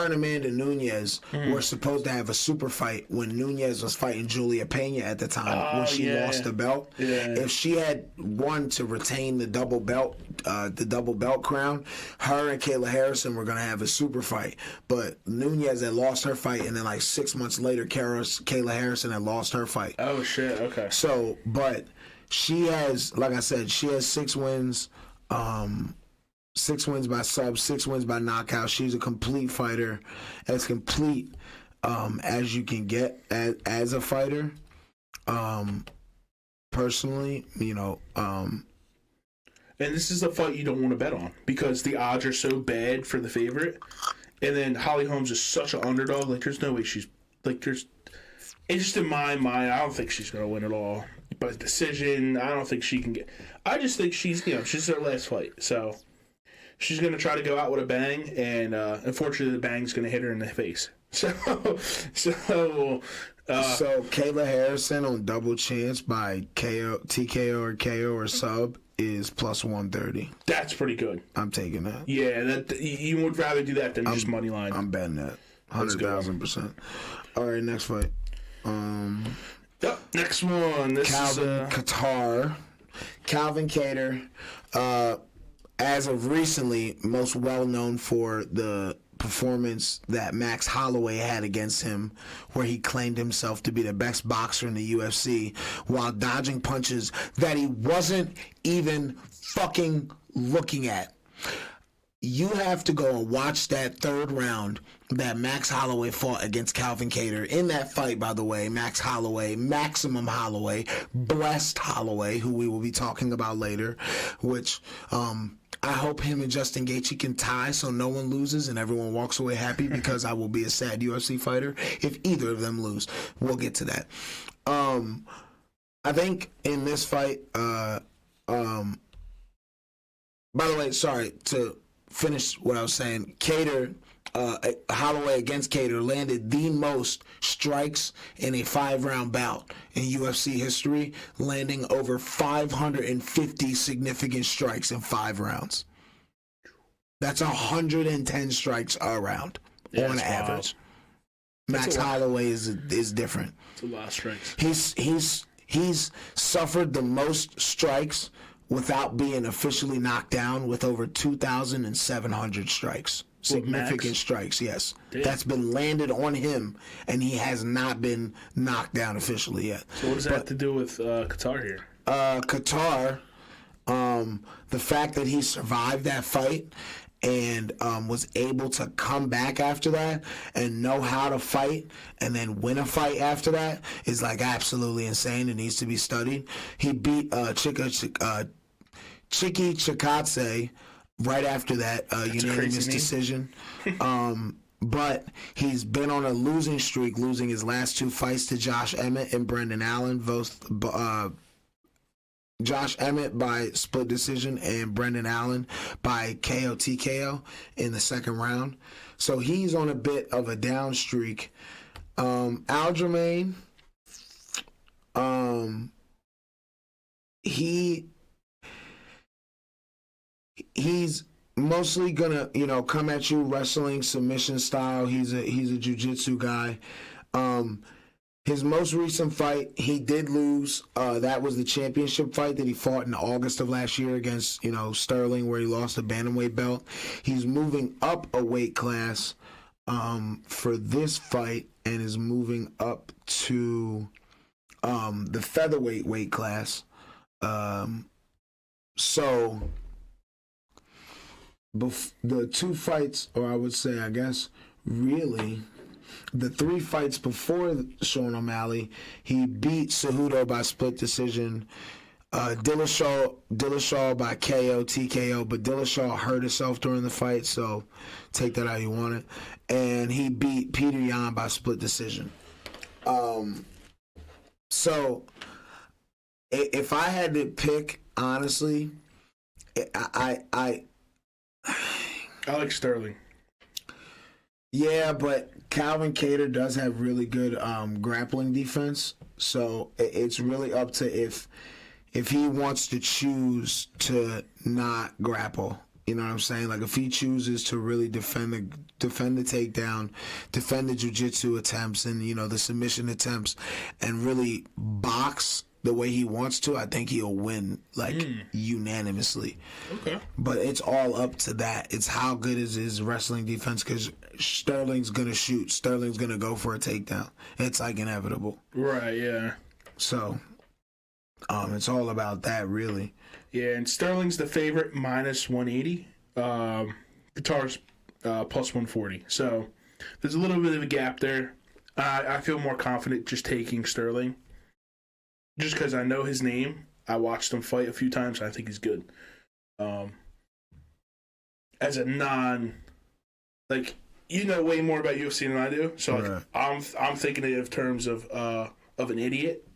Speaker 1: and Amanda Nunes were supposed to have a super fight when Nunes was fighting Julia Pena at the time when she lost the belt.
Speaker 2: Yeah.
Speaker 1: If she had won to retain the double belt crown, her and Kayla Harrison were going to have a super fight. But Nunes had lost her fight, and then like 6 months later, Kayla Harrison had lost her fight.
Speaker 2: Oh, shit, okay.
Speaker 1: So, but she has, like I said, she has 6 wins, 6 wins by sub, 6 wins by knockout. She's a complete fighter, as complete as you can get as a fighter. Personally,
Speaker 2: and this is a fight you don't want to bet on because the odds are so bad for the favorite. And then Holly Holmes is such an underdog. Like, there's no way she's it's just in my mind, I don't think she's going to win at all. By decision, I don't think she can get. I just think she's her last fight. So she's going to try to go out with a bang, and unfortunately, the bang's going to hit her in the face. So
Speaker 1: Kayla Harrison on double chance by KO, TKO or KO or sub is plus 130.
Speaker 2: That's pretty good.
Speaker 1: I'm taking that.
Speaker 2: Yeah, that you would rather do that than just money line.
Speaker 1: I'm betting that 100,000%. All right, next fight.
Speaker 2: Yep, next one. This
Speaker 1: Calvin
Speaker 2: is
Speaker 1: Kattar. Calvin Kattar, as of recently, most well known for the performance that Max Holloway had against him, where he claimed himself to be the best boxer in the UFC while dodging punches that he wasn't even fucking looking at. You have to go and watch that third round that Max Holloway fought against Calvin Kattar. In that fight, by the way, Max Holloway, Maximum Holloway, Blessed Holloway, who we will be talking about later, which I hope him and Justin Gaethje can tie so no one loses and everyone walks away happy, because I will be a sad UFC fighter if either of them lose. We'll get to that. I think in this fight, by the way, sorry to finish what I was saying. Holloway against Kattar landed the most strikes in a 5-round bout in UFC history, landing over 550 significant strikes in 5 rounds. That's 110 strikes a round on average. Max Holloway is different.
Speaker 2: It's a lot of strikes.
Speaker 1: He's suffered the most strikes without being officially knocked down, with over 2,700 strikes. Significant strikes, yes.
Speaker 2: Damn.
Speaker 1: That's been landed on him, and he has not been knocked down officially yet.
Speaker 2: So what does that have to do with Kattar here?
Speaker 1: Kattar, the fact that he survived that fight and was able to come back after that and know how to fight and then win a fight after that is like absolutely insane. It needs to be studied. He beat Chiki Chikadze right after that unanimous decision. But he's been on a losing streak, losing his last 2 fights to Josh Emmett and Brendan Allen, both Josh Emmett by split decision and Brendan Allen by KO TKO in the second round. So he's on a bit of a down streak. Aljamain, he's mostly gonna, come at you wrestling submission style. He's a jiu-jitsu guy. His most recent fight, he did lose. That was the championship fight that he fought in August of last year against, Sterling, where he lost the bantamweight belt. He's moving up a weight class for this fight and is moving up to the featherweight weight class. So the 2 fights, or I would say, I guess, really, the 3 fights before Sean O'Malley, he beat Cejudo by split decision. Dillashaw by KO, TKO, but Dillashaw hurt himself during the fight, so take that how you want it. And he beat Peter Yan by split decision. So if I had to pick, honestly, I
Speaker 2: like Sterling.
Speaker 1: Yeah, but Calvin Kattar does have really good grappling defense, so it's really up to if he wants to choose to not grapple. You know what I'm saying? Like if he chooses to really defend the takedown, defend the jiu-jitsu attempts and the submission attempts, and really box the way he wants to, I think he'll win unanimously. Okay. But it's all up to that. It's how good is his wrestling defense, because Sterling's going to shoot. Sterling's going to go for a takedown. It's like inevitable.
Speaker 2: Right, yeah.
Speaker 1: So, it's all about that, really.
Speaker 2: Yeah, and Sterling's the favorite, minus 180. Kattar's plus 140. So, there's a little bit of a gap there. I feel more confident just taking Sterling. Just because I know his name, I watched him fight a few times. I think he's good. As a you know way more about UFC than I do. So I'm thinking it in terms of an idiot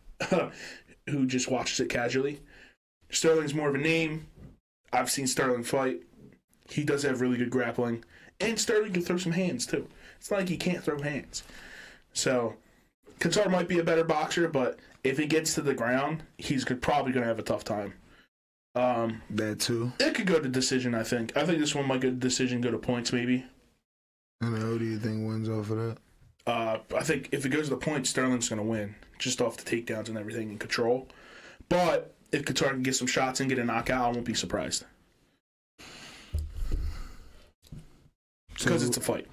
Speaker 2: who just watches it casually. Sterling's more of a name. I've seen Sterling fight. He does have really good grappling. And Sterling can throw some hands, too. It's not like he can't throw hands. So, Qatar might be a better boxer, but if he gets to the ground, he's probably going to have a tough time.
Speaker 1: That too.
Speaker 2: It could go to decision, I think. I think this one might go to decision, go to points, maybe.
Speaker 1: And who do you think wins off of that?
Speaker 2: I think if it goes to the points, Sterling's going to win, just off the takedowns and everything and control. But if Qatar can get some shots and get a knockout, I won't be surprised. Because it's a fight.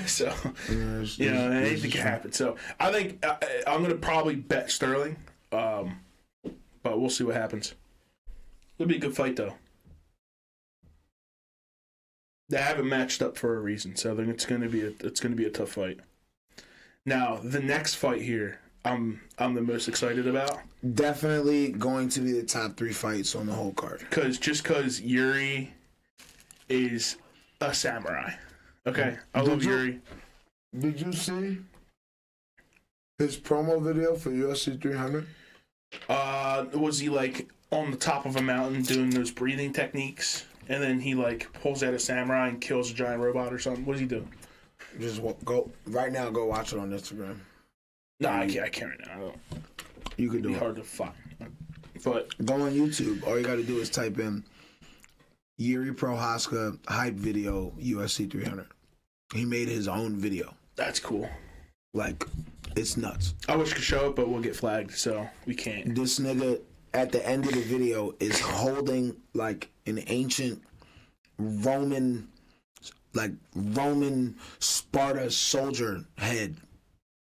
Speaker 2: So, anything can happen. So, I think I'm going to probably bet Sterling, but we'll see what happens. It'll be a good fight, though. They haven't matched up for a reason, so it's going to be a tough fight. Now, the next fight here, I'm the most excited about.
Speaker 1: Definitely going to be the top 3 fights on the whole card.
Speaker 2: Because Yuri is a samurai. Okay, I love Yuri.
Speaker 1: Did you see his promo video for UFC 300?
Speaker 2: Was he like on the top of a mountain doing those breathing techniques, and then he like pulls out a samurai and kills a giant robot or something? What does he do?
Speaker 1: Just go right now. Go watch it on Instagram.
Speaker 2: No, I can't right now.
Speaker 1: You could
Speaker 2: It'd
Speaker 1: do
Speaker 2: be
Speaker 1: it.
Speaker 2: hard to find. But
Speaker 1: go on YouTube. All you got to do is type in Yuri Prohaska hype video UFC 300. He made his own video.
Speaker 2: That's cool.
Speaker 1: Like, it's nuts.
Speaker 2: I wish I could show it, but we'll get flagged, so we can't.
Speaker 1: This nigga at the end of the video is holding like an ancient Roman Sparta soldier head.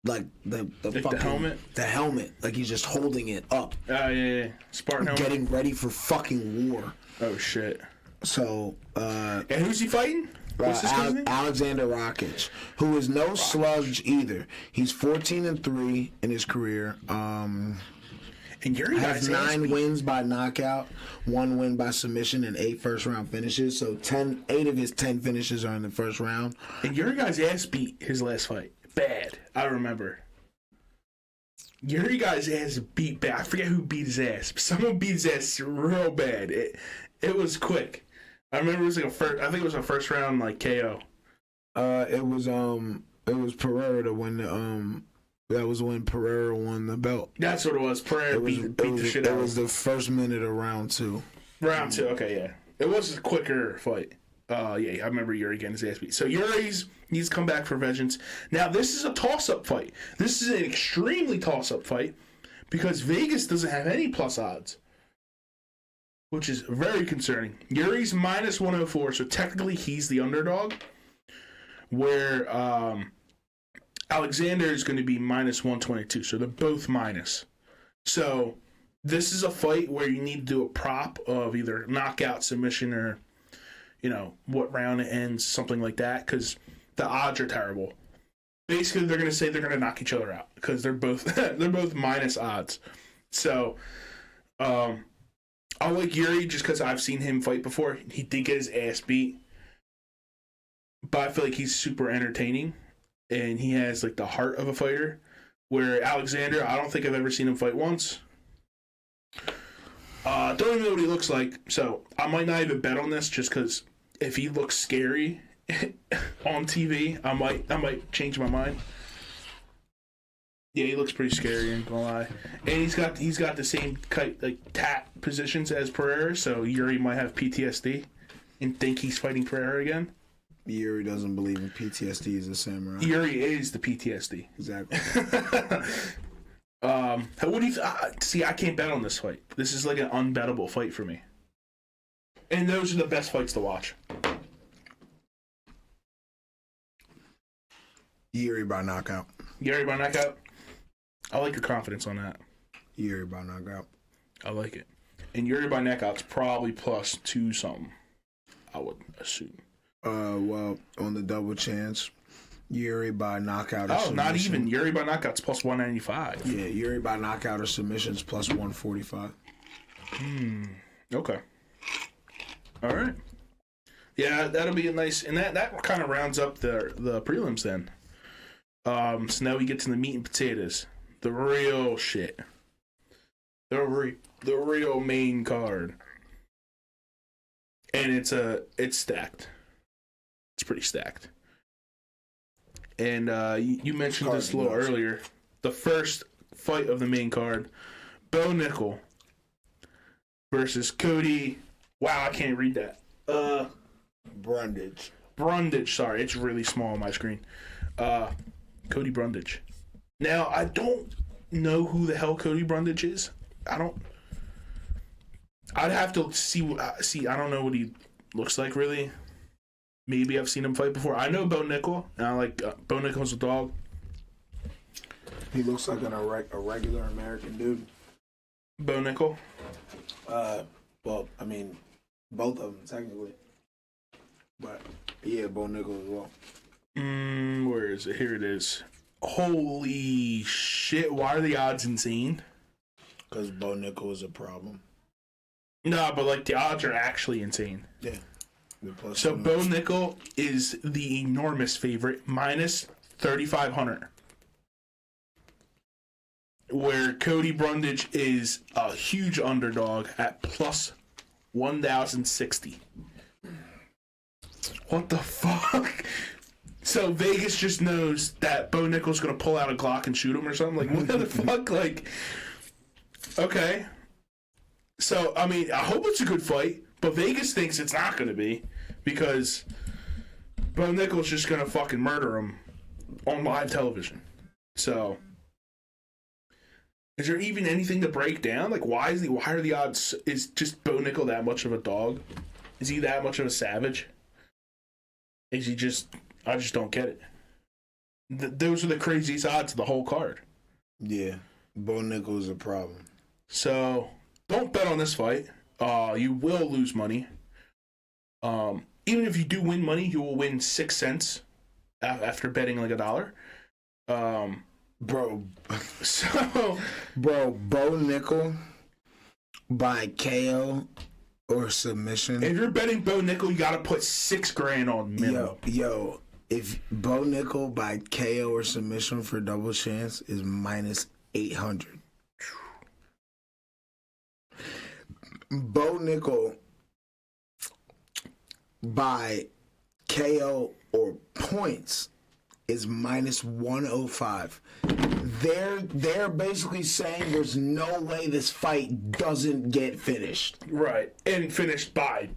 Speaker 1: Like the fucking
Speaker 2: helmet?
Speaker 1: The helmet. Like he's just holding it up.
Speaker 2: Oh, yeah. Spartan helmet?
Speaker 1: Getting ready for fucking war.
Speaker 2: Oh, shit.
Speaker 1: So,
Speaker 2: and who's he fighting? What's this guy's name?
Speaker 1: Alexander Rakic, who is no sludge either. He's 14-3 in his career.
Speaker 2: And Yuri
Speaker 1: has 9 wins by knockout, 1 win by submission, and 8 first-round finishes. So 8 of his 10 finishes are in the first round.
Speaker 2: And Yuri guy's ass beat his last fight. Bad. I remember. Yuri guy's ass beat bad. I forget who beat his ass. But someone beat his ass real bad. It was quick. I remember it was like I think it was a first round like KO.
Speaker 1: It was Pereira to win that was when Pereira won the belt.
Speaker 2: That's what it was. Pereira beat the shit out of him.
Speaker 1: It was the first minute of round 2.
Speaker 2: Round 2, okay, yeah. It was a quicker fight. Yeah, I remember Yuri getting his ass beat. So Yuri's needs to come back for vengeance. Now, this is a toss-up fight. This is an extremely toss-up fight because Vegas doesn't have any plus odds, which is very concerning. Yuri's minus 104, so technically he's the underdog, where Alexander is going to be minus 122, so they're both minus. So this is a fight where you need to do a prop of either knockout, submission, or what round it ends, something like that, because the odds are terrible. Basically, they're going to say they're going to knock each other out because they're both minus odds. So, I like Yuri just because I've seen him fight before. He did get his ass beat, but I feel like he's super entertaining, and he has like the heart of a fighter. Where Alexander, I don't think I've ever seen him fight once. Don't even know what he looks like, so I might not even bet on this just because if he looks scary on TV, I might change my mind. Yeah, he looks pretty scary, ain't gonna lie. And he's got the same tap positions as Pereira, so Yuri might have PTSD and think he's fighting Pereira again.
Speaker 1: Yuri doesn't believe in PTSD as a samurai.
Speaker 2: Yuri is the PTSD.
Speaker 1: Exactly.
Speaker 2: What do you see? I can't bet on this fight. This is like an unbettable fight for me. And those are the best fights to watch.
Speaker 1: Yuri by knockout.
Speaker 2: Yuri by knockout? I like your confidence on that.
Speaker 1: Yuri by knockout.
Speaker 2: I like it. And Yuri by knockout's probably plus 2 something, I would assume.
Speaker 1: Well, on the double chance, Yuri by knockout or submission.
Speaker 2: Not even. Yuri by knockout's plus 195.
Speaker 1: Yeah, Yuri by knockout or submission's plus 145.
Speaker 2: Okay. All right. Yeah, that'll be a nice, and that kind of rounds up the prelims then. So now we get to the meat and potatoes, the real shit, the real main card. and it's stacked. It's pretty stacked. And you mentioned this a little earlier. The first fight of the main card, Bo Nickel versus Cody. Wow, I can't read that. Brundage. Sorry, it's really small on my screen. Cody Brundage. Now, I don't know who the hell Cody Brundage is. I'd have to see. I don't know what he looks like really. Maybe I've seen him fight before. I know Bo Nickel, and I like Bo Nickel's a dog.
Speaker 1: He looks like a regular American dude.
Speaker 2: Bo Nickel?
Speaker 1: Well, I mean, both of them, technically. But, yeah, Bo Nickel as well.
Speaker 2: Where is it? Here it is. Holy shit, why are the odds insane?
Speaker 1: Because Bo Nickel is a problem.
Speaker 2: No, but, like, the odds are actually insane.
Speaker 1: Yeah.
Speaker 2: So Bo Nickel is the enormous favorite, minus 3,500. Where Cody Brundage is a huge underdog at plus 1,060. What the fuck? So Vegas just knows that Bo Nickel's gonna pull out a Glock and shoot him or something? Like, what the fuck? Like, okay. So, I mean, I hope it's a good fight, but Vegas thinks it's not gonna be. Because Bo Nickel's just gonna fucking murder him on live television. So, is there even anything to break down? Like, why are the odds? Is just Bo Nickel that much of a dog? Is he that much of a savage? Is he just? I just don't get it. Those are the craziest odds of the whole card.
Speaker 1: Yeah, Bo Nickel is a problem.
Speaker 2: So don't bet on this fight. You will lose money. Even if you do win money, you will win 6 cents after betting like $1.
Speaker 1: Bro, Bo Nickel by KO or submission.
Speaker 2: If you're betting Bo Nickel, you gotta put $6,000 on minimum.
Speaker 1: Yo, if Bo Nickel by KO or submission for double chance is minus 800. Bo Nickel by KO or points is minus 105. They're basically saying there's no way this fight doesn't get finished.
Speaker 2: Right. And finished by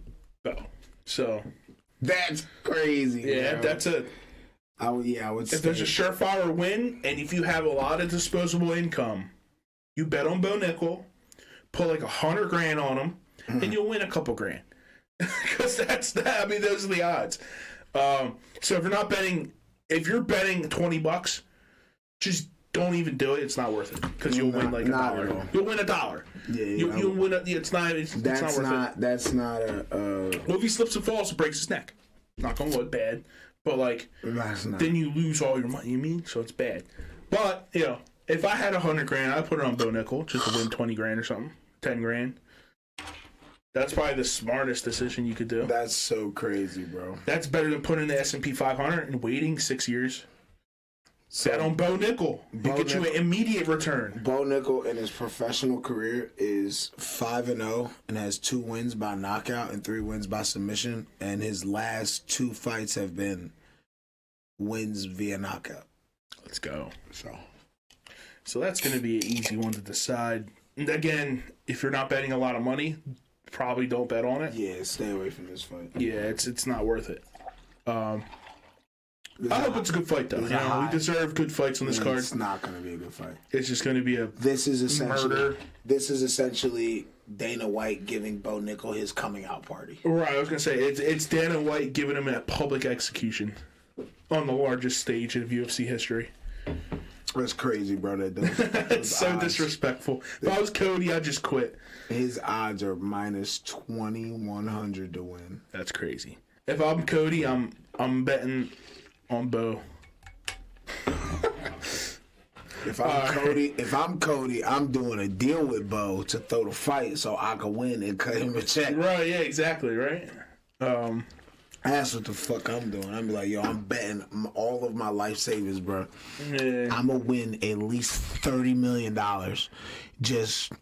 Speaker 2: Bo. So
Speaker 1: that's crazy.
Speaker 2: Yeah,
Speaker 1: bro.
Speaker 2: that's a
Speaker 1: I would say
Speaker 2: if there's a surefire win and if you have a lot of disposable income, you bet on Bo Nickel, put like $100,000 on him, and you'll win a couple grand. Because those are the odds. So if you're betting $20, just don't even do it. It's not worth it because you'll win like $1. You'll win $1. Yeah, you'll win. It's not worth it.
Speaker 1: That's not a.
Speaker 2: Well, if he slips and falls, it breaks his neck. Not gonna look bad, but like then you lose all your money. You mean so it's bad. But if I had $100,000, I'd put it on Bo Nickel just to win $20,000 or something, $10,000. That's probably the smartest decision you could do.
Speaker 1: That's so crazy, bro.
Speaker 2: That's better than putting the S&P 500 and waiting 6 years. Bet on Bo Nickel. You get you an immediate return.
Speaker 1: Bo Nickel in his professional career is 5-0 and has 2 wins by knockout and 3 wins by submission. And his last 2 fights have been wins via knockout.
Speaker 2: Let's go. So that's going to be an easy one to decide. And again, if you're not betting a lot of money, probably don't bet on it.
Speaker 1: Yeah, stay away from this fight.
Speaker 2: Yeah, it's not worth it. I hope it's a good fight, though. We deserve good fights on this card.
Speaker 1: It's not going to be a good fight.
Speaker 2: It's just going to be a murder.
Speaker 1: This is essentially Dana White giving Bo Nickel his coming out party.
Speaker 2: Right, I was going to say, it's Dana White giving him a public execution on the largest stage of UFC history.
Speaker 1: That's crazy, bro.
Speaker 2: It's so odds. Disrespectful. If I was Cody, I'd just quit.
Speaker 1: His odds are minus 2,100 to win.
Speaker 2: That's crazy. If I'm Cody, I'm betting on Bo.
Speaker 1: If I'm Cody, I'm doing a deal with Bo to throw the fight so I can win and cut him a check.
Speaker 2: Right? Yeah, exactly. Right.
Speaker 1: That's what the fuck I'm doing. I'm like, yo, I'm betting all of my life savings, bro.
Speaker 2: Yeah.
Speaker 1: I'm gonna win at least $30 million. Just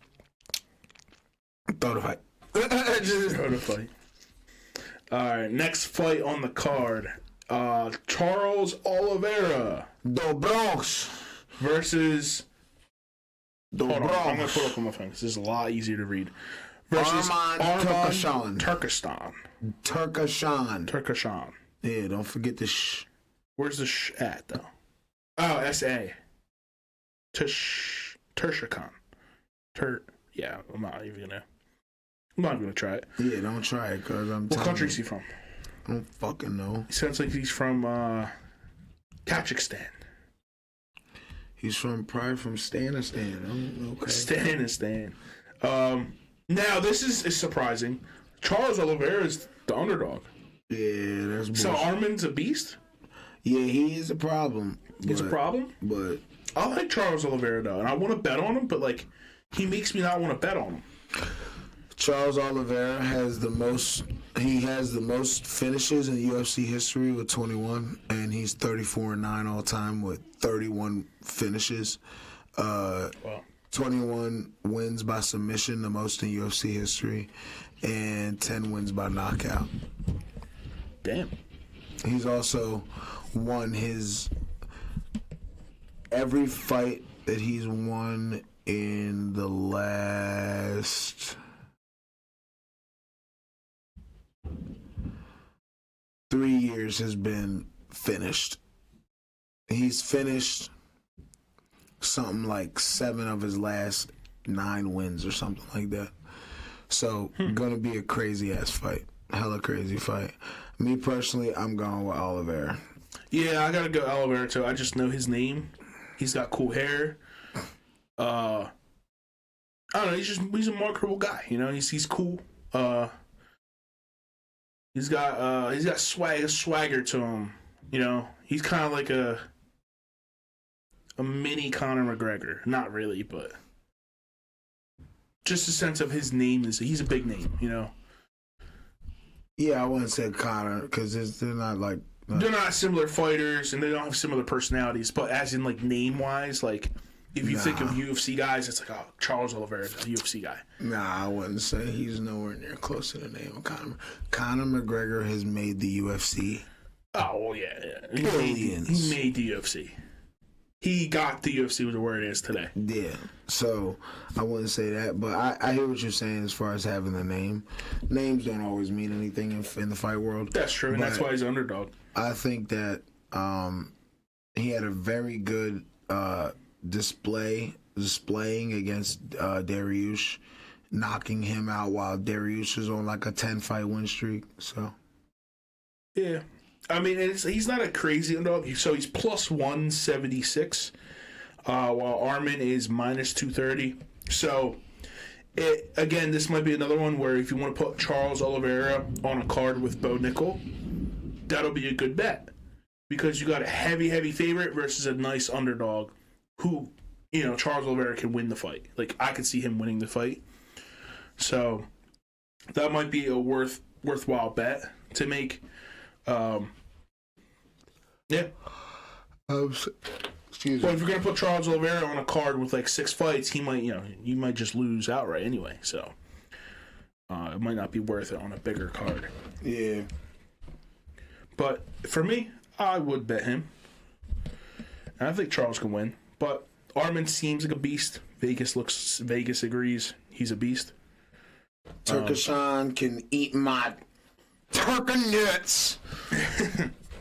Speaker 1: throw the fight.
Speaker 2: Throw the fight. All right, next fight on the card. Charles Oliveira
Speaker 1: The Bronx.
Speaker 2: versus...
Speaker 1: The
Speaker 2: Hold on, I'm going
Speaker 1: Bronx.
Speaker 2: to put up on my phone. This is a lot easier to read. Versus
Speaker 1: Arman Turkestan.
Speaker 2: Turkestan.
Speaker 1: Yeah, don't forget the
Speaker 2: Where's the at, though? Oh, S-A. Turkestan. Yeah, I'm not even gonna try it.
Speaker 1: Yeah, don't try it, cause
Speaker 2: What country is he from?
Speaker 1: I don't fucking know.
Speaker 2: He sounds like he's from Tajikistan.
Speaker 1: He's probably from Stanistan. Okay.
Speaker 2: Stanistan. Now this is surprising. Charles Oliveira is the underdog.
Speaker 1: Yeah, that's bullshit.
Speaker 2: So Armin's a beast?
Speaker 1: Yeah, he is a problem.
Speaker 2: He's a problem?
Speaker 1: But
Speaker 2: I like Charles Oliveira though, and I want to bet on him, but like he makes me not want to bet on him.
Speaker 1: Charles Oliveira has the most. He has the most finishes in UFC history with 21, and he's 34-9 all time with 31 finishes.
Speaker 2: Wow.
Speaker 1: 21 wins by submission, the most in UFC history, and 10 wins by knockout.
Speaker 2: Damn.
Speaker 1: He's also won every fight that he's won in the last 3 years has been finished. He's finished something like 7 of his last 9 wins or something like that. So, gonna be a crazy ass fight. Hella crazy fight. Me personally, I'm going with Oliveira.
Speaker 2: Yeah, I gotta go Oliveira too. I just know his name. He's got cool hair. I don't know. He's a marketable guy. You know, he's cool. He's got swagger to him. You know, he's kind of like a mini Conor McGregor. Not really, but just a sense of his name he's a big name. You know.
Speaker 1: Yeah, I wouldn't say Conor because they're not like.
Speaker 2: They're not similar fighters, and they don't have similar personalities. But as in like name wise, like if you think of UFC guys, it's like Charles Oliveira, a UFC guy.
Speaker 1: Nah, I wouldn't say he's nowhere near close to the name of Conor. Conor McGregor has made the UFC.
Speaker 2: Oh well, yeah.
Speaker 1: Billions.
Speaker 2: He made the UFC. He got the UFC to where it is today.
Speaker 1: Yeah, so I wouldn't say that, but I hear what you're saying as far as having the name. Names don't always mean anything in the fight world.
Speaker 2: That's true, and that's why he's an underdog.
Speaker 1: I think that he had a very good displaying against Dariush, knocking him out while Dariush is on like a 10-fight win streak. So
Speaker 2: yeah. I mean, he's not a crazy underdog. So he's plus 176, while Armin is minus 230. So, again, this might be another one where if you want to put Charles Oliveira on a card with Bo Nickel, that'll be a good bet. Because you got a heavy favorite versus a nice underdog who, you know, Charles Oliveira can win the fight. Like, I could see him winning the fight. So, that might be a worthwhile bet to make. Yeah.
Speaker 1: Excuse
Speaker 2: Well,
Speaker 1: me.
Speaker 2: if you're gonna put Charles Oliveira on a card with like 6 fights, he might, you might just lose outright anyway. So it might not be worth it on a bigger card.
Speaker 1: Yeah.
Speaker 2: But for me, I would bet him. And I think Charles can win. But Armin seems like a beast. Vegas agrees he's a beast.
Speaker 1: Turkestan can eat my turkey nuts.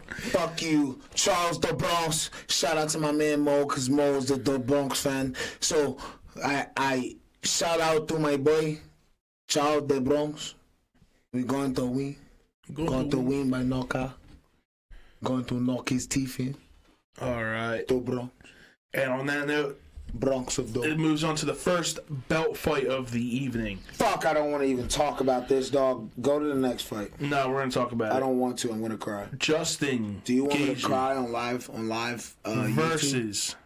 Speaker 1: Fuck you, Charles the Bronx. Shout out to my man Mo, because Mo is the Bronx fan. So I shout out to my boy Charles the Bronx. We going to win. Going to win by knockout. Going to knock his teeth in.
Speaker 2: All right.
Speaker 1: The Bronx.
Speaker 2: And on that note,
Speaker 1: Bronx of the.
Speaker 2: it moves on to the first belt fight of the evening.
Speaker 1: Fuck, I don't want to even talk about this, dog. Go to the next fight.
Speaker 2: No, we're gonna talk about it.
Speaker 1: I don't want to. I'm gonna cry.
Speaker 2: Justin.
Speaker 1: Do you want me to
Speaker 2: Gaethje
Speaker 1: cry on live? YouTube?
Speaker 2: versus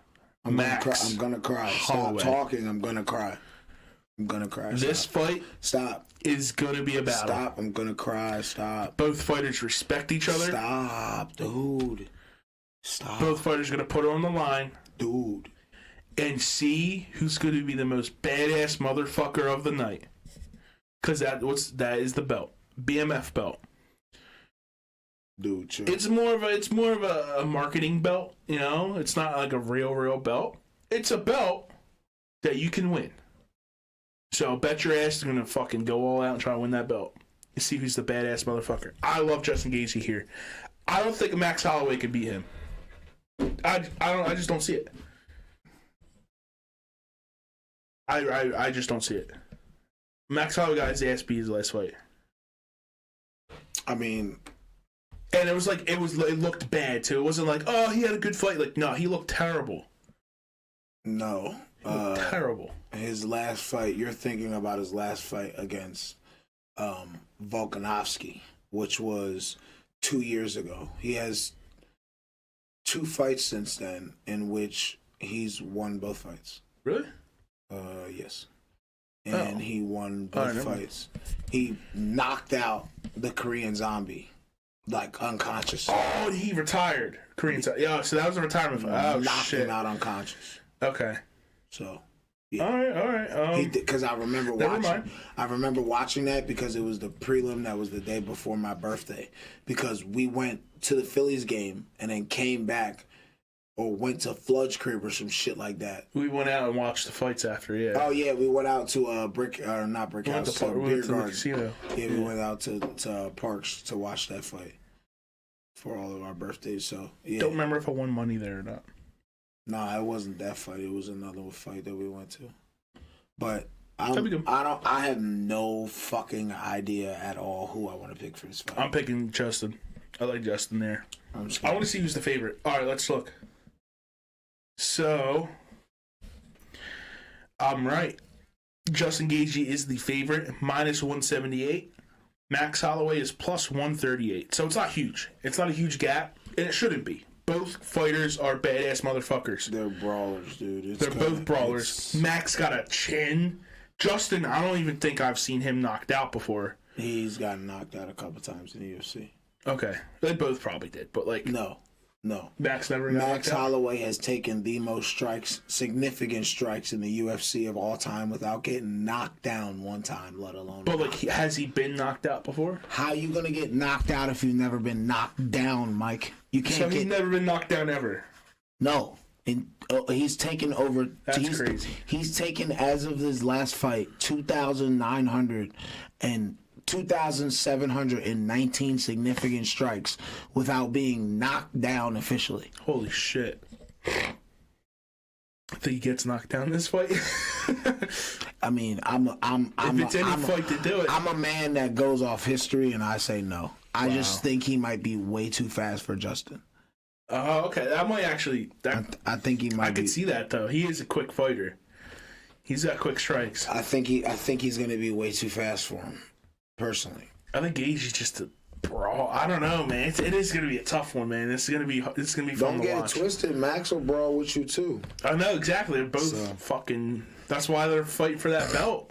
Speaker 2: Max.
Speaker 1: I'm gonna cry.
Speaker 2: Holloway.
Speaker 1: Stop talking. I'm gonna cry. I'm gonna cry.
Speaker 2: This
Speaker 1: Stop.
Speaker 2: fight
Speaker 1: Stop.
Speaker 2: is gonna be a battle.
Speaker 1: Stop. I'm gonna cry. Stop.
Speaker 2: Both fighters respect each other.
Speaker 1: Stop, dude. Stop.
Speaker 2: Both fighters gonna put it on the line,
Speaker 1: Dude.
Speaker 2: and see who's gonna be the most badass motherfucker of the night. Cause that is the belt, BMF belt.
Speaker 1: Dude, sure.
Speaker 2: It's more of a marketing belt, you know? It's not like a real belt. It's a belt that you can win. So bet your ass is gonna fucking go all out and try to win that belt. You see who's the badass motherfucker. I love Justin Gaethje here. I don't think Max Holloway could beat him. I just don't see it. I just don't see it. Max Holloway got his ass beat his last fight.
Speaker 1: I mean,
Speaker 2: and it looked bad too. It wasn't like, oh, he had a good fight. Like, no, he looked terrible.
Speaker 1: No.
Speaker 2: Terrible.
Speaker 1: His last fight, you're thinking about his last fight against Volkanovski, which was 2 years ago. He has 2 fights since then in which he's won both fights.
Speaker 2: Really?
Speaker 1: Yes. And he won both fights. He knocked out the Korean Zombie, like unconscious.
Speaker 2: Oh, he retired. Korean Zombie. Yeah, so that was a retirement fight. Oh,
Speaker 1: knocked
Speaker 2: shit.
Speaker 1: him out unconscious.
Speaker 2: Okay.
Speaker 1: So, yeah.
Speaker 2: All right.
Speaker 1: Because I remember watching. I remember watching that because it was the prelim that was the day before my birthday. Because we went to the Phillies game and then came back, or went to Flood's crib or some shit like that.
Speaker 2: We went out and watched the fights after. Yeah.
Speaker 1: Oh yeah, we went out to not Brick House,
Speaker 2: to
Speaker 1: Beer
Speaker 2: the
Speaker 1: Garden.
Speaker 2: casino.
Speaker 1: Yeah, we went out to Parks to watch that fight for all of our birthdays. So yeah.
Speaker 2: Don't remember if I won money there or not.
Speaker 1: No, it wasn't that fight. It was another fight that we went to. But I have no fucking idea at all who I want to pick for this fight.
Speaker 2: I'm picking Justin. I like Justin there. I want to see who's the favorite. All right, let's look. So, I'm right. Justin Gaethje is the favorite, minus 178. Max Holloway is plus 138. So it's not huge. It's not a huge gap, and it shouldn't be. Both fighters are badass motthfuckers.
Speaker 1: They're brawlers, dude.
Speaker 2: They're both brawlers. Max got a chin. Justin, I don't even think I've seen him knocked out before.
Speaker 1: He's gotten knocked out a couple times in the UFC.
Speaker 2: Okay. They both probably did, but like...
Speaker 1: No.
Speaker 2: Max never got
Speaker 1: Max
Speaker 2: knocked out?
Speaker 1: Holloway has taken the most significant strikes in the UFC of all time without getting knocked down one time, let alone...
Speaker 2: But like, has he been knocked out before?
Speaker 1: How you gonna get knocked out if you've never been knocked down, Mike? You can't.
Speaker 2: So he's never been knocked down ever?
Speaker 1: No. He's taken over...
Speaker 2: That's crazy.
Speaker 1: He's taken, as of his last fight, 2,719 significant strikes without being knocked down officially.
Speaker 2: Holy shit. I think he gets knocked down in this fight.
Speaker 1: I mean,
Speaker 2: if it's any fight to do it.
Speaker 1: I'm a man that goes off history, and I say no. I just think he might be way too fast for Justin.
Speaker 2: Oh, okay. That might actually...
Speaker 1: I think he might.
Speaker 2: I could see that though. He is a quick fighter. He's got quick strikes.
Speaker 1: I think he's going to be way too fast for him, personally.
Speaker 2: I think Gage is just a brawl. I don't know, man. It is going to be a tough one, man. It's going to be fun to watch.
Speaker 1: Don't get it twisted. Max will brawl with you too.
Speaker 2: I know exactly. They're both fucking. That's why they're fighting for that belt.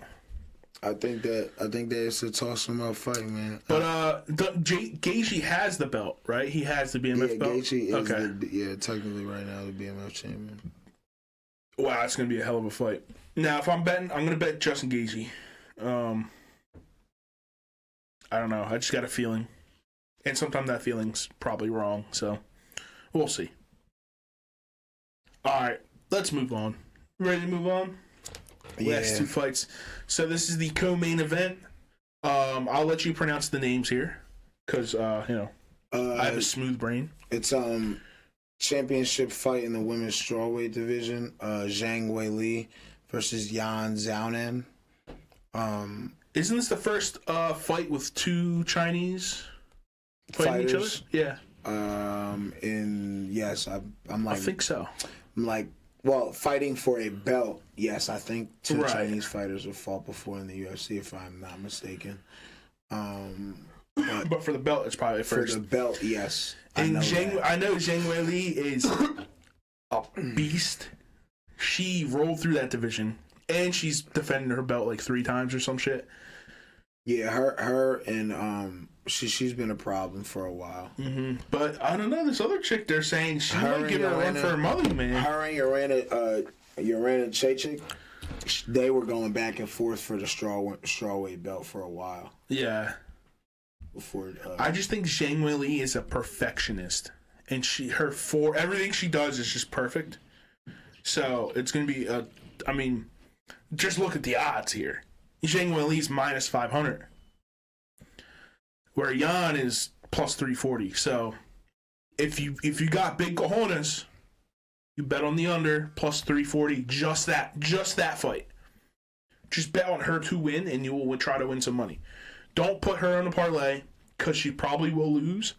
Speaker 1: I think that it's a toss him up fight, man.
Speaker 2: But Gaethje has the belt, right? He has the BMF belt.
Speaker 1: Gaethje is technically right now the BMF champion.
Speaker 2: Wow, it's going to be a hell of a fight. Now, if I'm betting, I'm going to bet Justin Gaethje. I don't know. I just got a feeling. And sometimes that feeling's probably wrong, so we'll see. All right, let's move on. Ready to move on? Last 2 fights. So this is the co-main event. I'll let you pronounce the names here, because I have a smooth brain.
Speaker 1: It's championship fight in the women's strawweight division. Zhang Weili versus Yan Xiaonan.
Speaker 2: Isn't this the first fight with 2 Chinese fighting each other? Yeah. I
Speaker 1: think
Speaker 2: so.
Speaker 1: I'm like, well, fighting for a belt. Yes, I think 2
Speaker 2: Right.
Speaker 1: Chinese fighters have fought before in the UFC, if I'm not mistaken. But
Speaker 2: for the belt, it's probably first.
Speaker 1: For the belt, yes.
Speaker 2: And I know Zhang Weili is a beast. She rolled through that division, and she's defended her belt like 3 times or some shit.
Speaker 1: Yeah, her and she's been a problem for a while.
Speaker 2: Mm-hmm. But I don't know. This other chick, they're saying she might give her a run for her money, man.
Speaker 1: Her and Joanna Jacek, they were going back and forth for the strawweight belt for a while.
Speaker 2: Yeah.
Speaker 1: before.
Speaker 2: I just think Zhang Weili is a perfectionist, and everything she does is just perfect. So it's gonna be I mean, just look at the odds here. Zhang Weili's minus 500, where Yan is plus 340. So if you got big cojones, you bet on the under plus 340. Just that fight. Just bet on her to win, and you will try to win some money. Don't put her on a parlay because she probably will lose.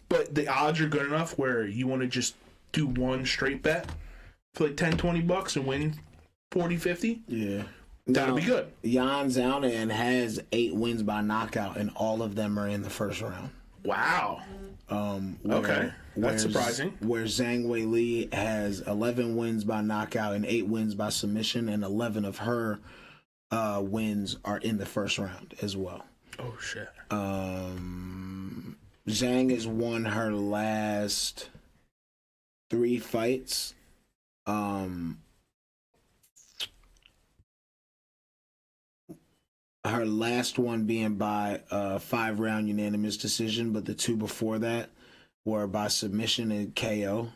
Speaker 2: But the odds are good enough where you want to just do one straight bet for like $10-$20 and win 40-50.
Speaker 1: Yeah.
Speaker 2: That'll be good.
Speaker 1: Yan Xiaonan has 8 wins by knockout, and all of them are in the first round.
Speaker 2: Wow. Okay. That's surprising.
Speaker 1: Where Zhang Weili has 11 wins by knockout and 8 wins by submission, and 11 of her wins are in the first round as well.
Speaker 2: Oh, shit.
Speaker 1: Zhang has won her last 3 fights. Her last one being by a 5-round unanimous decision, but the 2 before that were by submission and KO.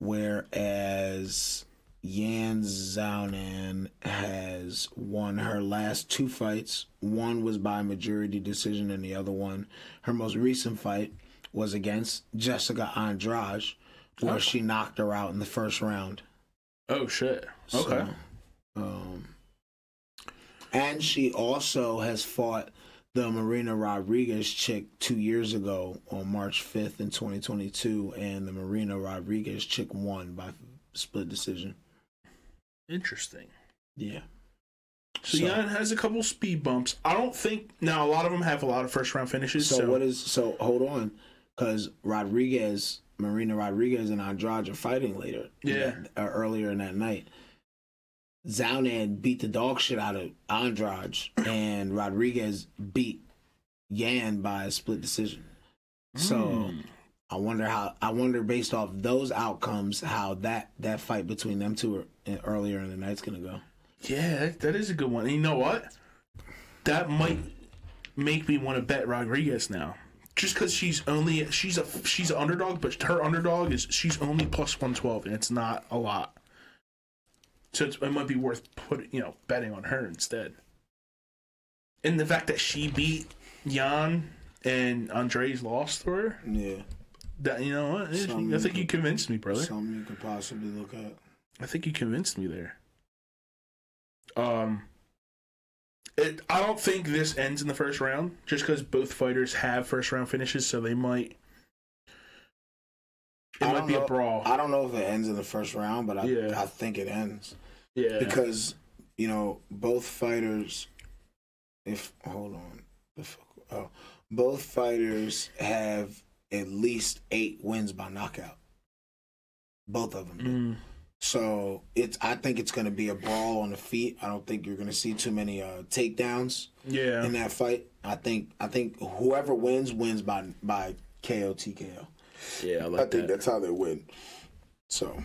Speaker 1: Whereas Yan Xiaonan has won her last 2 fights. One was by majority decision, and the other one, her most recent fight, was against Jessica Andrade, where she knocked her out in the first round.
Speaker 2: Oh, shit. Okay.
Speaker 1: So, and she also has fought the Marina Rodriguez chick 2 years ago on March 5th in 2022, and the Marina Rodriguez chick won by split decision.
Speaker 2: Interesting.
Speaker 1: Yeah.
Speaker 2: So Yan has a couple speed bumps. I don't think now a lot of them have a lot of first round finishes.
Speaker 1: So hold on, because Marina Rodriguez and Andrade are fighting later.
Speaker 2: Yeah.
Speaker 1: Earlier in that night. Xiaonan beat the dog shit out of Andrade, and Rodriguez beat Yan by a split decision. So I wonder based off those outcomes how that fight between them two earlier in the night's gonna go.
Speaker 2: Yeah, that is a good one. And you know what? That might make me want to bet Rodriguez now. Just because she's an underdog, but her underdog is she's only plus 112, and it's not a lot. So it might be worth betting on her instead. And the fact that she beat Yan and Andres lost to her.
Speaker 1: Yeah.
Speaker 2: That you know what? I think you convinced me, brother.
Speaker 1: Something you could possibly look at.
Speaker 2: I think you convinced me there. I don't think this ends in the first round, just because both fighters have first round finishes, so they might. It might be a brawl.
Speaker 1: I don't know if it ends in the first round, but I think it ends.
Speaker 2: Yeah.
Speaker 1: Because, both fighters both fighters have at least 8 wins by knockout. Both of them do. So I think it's going to be a brawl on the feet. I don't think you're going to see too many takedowns in that fight. I think whoever wins by KO TKO.
Speaker 2: Yeah,
Speaker 1: I think that's how they win. So,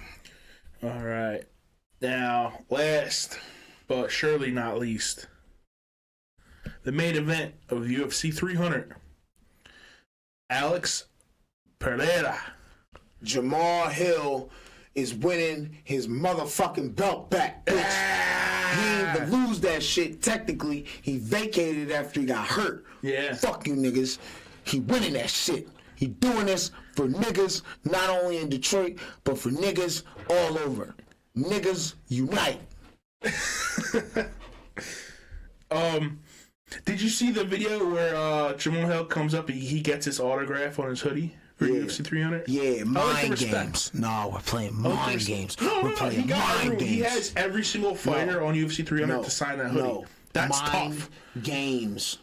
Speaker 2: all right. Now, last but surely not least, the main event of UFC 300. Alex Pereira.
Speaker 1: Jamal Hill is winning his motherfucking belt back, bitch. He didn't even lose that shit. Technically, he vacated after he got hurt.
Speaker 2: Yeah.
Speaker 1: Fuck you niggas. He winning that shit. He doing this for niggas, not only in Detroit, but for niggas all over. Niggas unite.
Speaker 2: Did you see the video where Jamal Hill comes up and he gets his autograph on his hoodie for UFC 300?
Speaker 1: Yeah, mind games. No, we're playing mind games. We're playing mind games.
Speaker 2: He has every single fighter on UFC 300 to sign that hoodie. That's tough.
Speaker 1: Games.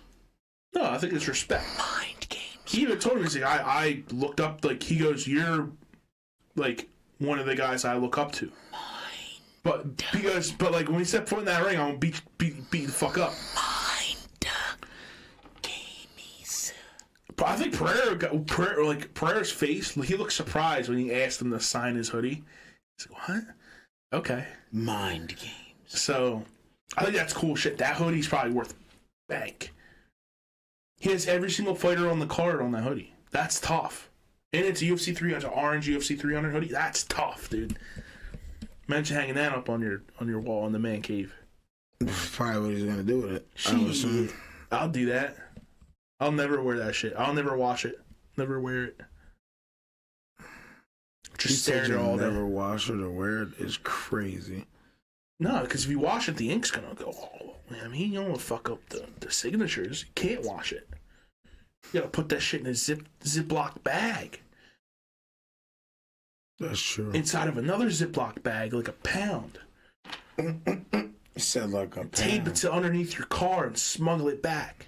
Speaker 2: No, I think it's respect.
Speaker 1: Mind games.
Speaker 2: He even told me, he's like, I looked up, like, he goes, you're, like, one of the guys I look up to. But like when we step foot in that ring, I'm gonna beat the fuck up.
Speaker 1: Mind games.
Speaker 2: But I think Pereira's face, he looked surprised when he asked him to sign his hoodie. He's like, what? Okay.
Speaker 1: Mind games.
Speaker 2: So I think that's cool shit. That hoodie's probably worth bank. He has every single fighter on the card on that hoodie. That's tough. And it's a UFC 300, orange UFC 300 hoodie. That's tough, dude. Imagine hanging that up on your wall in the man cave.
Speaker 1: Probably what he's gonna do with it. I would assume.
Speaker 2: I'll do that. I'll never wear that shit. I'll never wash it. Never wear it. Just stare at it all day.
Speaker 1: Never wash it or wear it is crazy.
Speaker 2: No, because if you wash it, the ink's gonna go. Oh, I mean, you don't want to fuck up the signatures. You can't wash it. You gotta put that shit in a Ziploc bag.
Speaker 1: That's true.
Speaker 2: Inside of another Ziploc bag, like a pound.
Speaker 1: You said like a pound.
Speaker 2: Tape it to underneath your car and smuggle it back.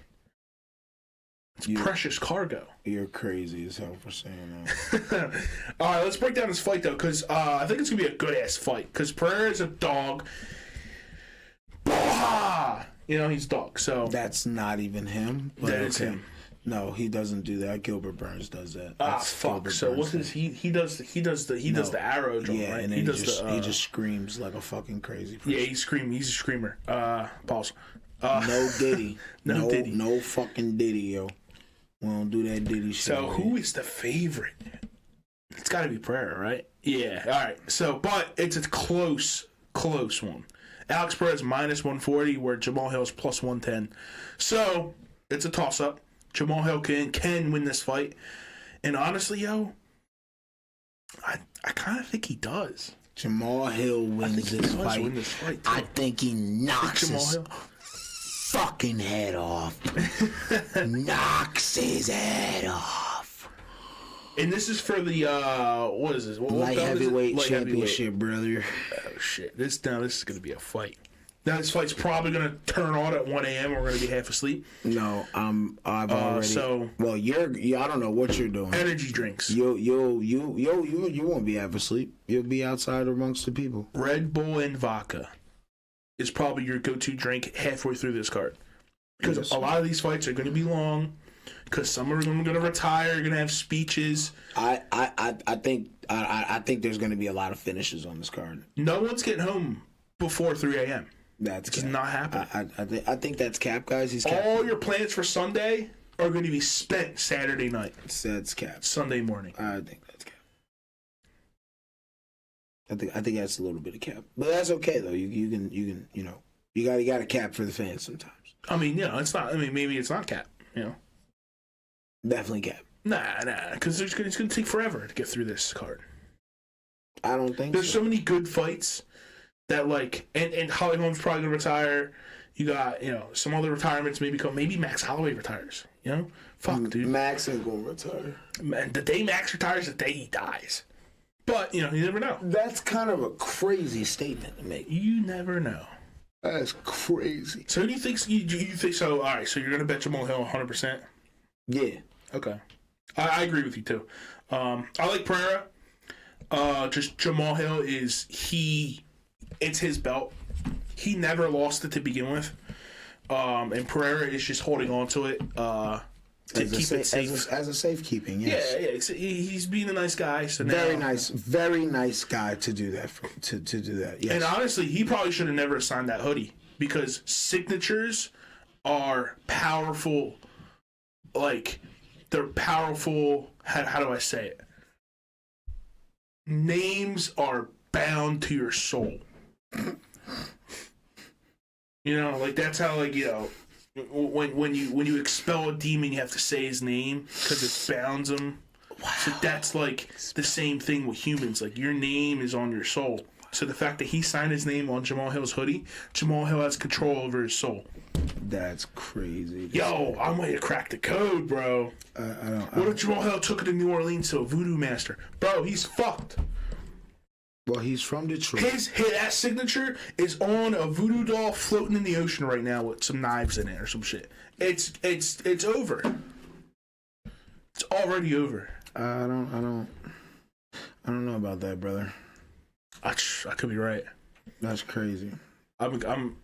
Speaker 2: It's precious cargo.
Speaker 1: You're crazy as hell for saying that.
Speaker 2: All right, let's break down this fight, though, because I think it's going to be a good-ass fight, because Pereira is a dog. You know, he's a dog, so...
Speaker 1: That's not even him.
Speaker 2: That is him.
Speaker 1: No, he doesn't do that. Gilbert Burns does that.
Speaker 2: Fuck.
Speaker 1: Gilbert
Speaker 2: So
Speaker 1: Burns
Speaker 2: what does he does the arrow drum,
Speaker 1: yeah,
Speaker 2: right?
Speaker 1: And then he just screams like a fucking crazy person.
Speaker 2: Yeah, he's a screamer. Pause.
Speaker 1: No Diddy.
Speaker 2: No Diddy.
Speaker 1: No fucking Diddy, yo. We don't do that Diddy shit.
Speaker 2: So who is the favorite? It's got to be Pereira, right? Yeah. All right. So, but it's a close one. Alex Perez minus 140, where Jamal Hill's plus 110. So it's a toss up. Jamal Hill can win this fight, and honestly, yo, I kind of think he does.
Speaker 1: Jamal Hill wins this fight. I think he knocks his fucking head off. Knocks his head off.
Speaker 2: And this is for the what is this?
Speaker 1: Light heavyweight championship, brother.
Speaker 2: Oh shit! This is gonna be a fight. Now this fight's probably gonna turn on at 1 a.m. We're gonna be half asleep.
Speaker 1: No, I've already. Well, I don't know what you're doing.
Speaker 2: Energy drinks.
Speaker 1: You won't be half asleep. You'll be outside amongst the people.
Speaker 2: Red Bull and vodka is probably your go-to drink halfway through this card, because a lot of these fights are gonna be long. Because some of them are gonna retire, gonna have speeches.
Speaker 1: I think there's gonna be a lot of finishes on this card.
Speaker 2: No one's getting home before 3 a.m.
Speaker 1: That's
Speaker 2: just not happening.
Speaker 1: I think that's cap, guys. He's cap.
Speaker 2: All your plans for Sunday are going to be spent Saturday night.
Speaker 1: That's cap.
Speaker 2: Sunday morning.
Speaker 1: I think that's cap. I think that's a little bit of cap, but that's okay though. You can you got a cap for the fans sometimes.
Speaker 2: I mean, it's not. I mean, maybe it's not cap.
Speaker 1: Definitely cap.
Speaker 2: Nah, because it's going to take forever to get through this card.
Speaker 1: I don't think
Speaker 2: there's so many good fights. That and Holly Holm's probably gonna retire. You got some other retirements maybe Max Holloway retires. Fuck, dude.
Speaker 1: Max ain't gonna retire.
Speaker 2: Man, the day Max retires, the day he dies. But you never know.
Speaker 1: That's kind of a crazy statement to make.
Speaker 2: You never know.
Speaker 1: That's crazy.
Speaker 2: So who do you think? You think so? All right. So you're gonna bet Jamal Hill 100%?
Speaker 1: Yeah.
Speaker 2: Okay. I agree with you too. I like Pereira. Just Jamal Hill it's his belt. He never lost it to begin with. And Pereira is just holding on to it to keep it safe.
Speaker 1: As a safekeeping, yes.
Speaker 2: Yeah. He's being a nice guy. So
Speaker 1: very nice guy to do that. To do that, yes.
Speaker 2: And honestly, he probably should have never signed that hoodie, because signatures are powerful. They're powerful. How do I say it? Names are bound to your soul. That's how when you expel a demon, you have to say his name because it bounds him. Wow. So that's the same thing with humans. Your name is on your soul. So the fact that he signed his name on Jamal Hill's hoodie, Jamal Hill has control over his soul.
Speaker 1: That's crazy.
Speaker 2: Yo, I might have cracked the code, bro. What if Jamal Hill took it to New Orleans to a voodoo master? Bro, he's fucked.
Speaker 1: Well, he's from Detroit.
Speaker 2: That signature is on a voodoo doll floating in the ocean right now with some knives in it or some shit. It's over. It's already over.
Speaker 1: I don't know about that, brother.
Speaker 2: I could be right.
Speaker 1: That's crazy.
Speaker 2: I'm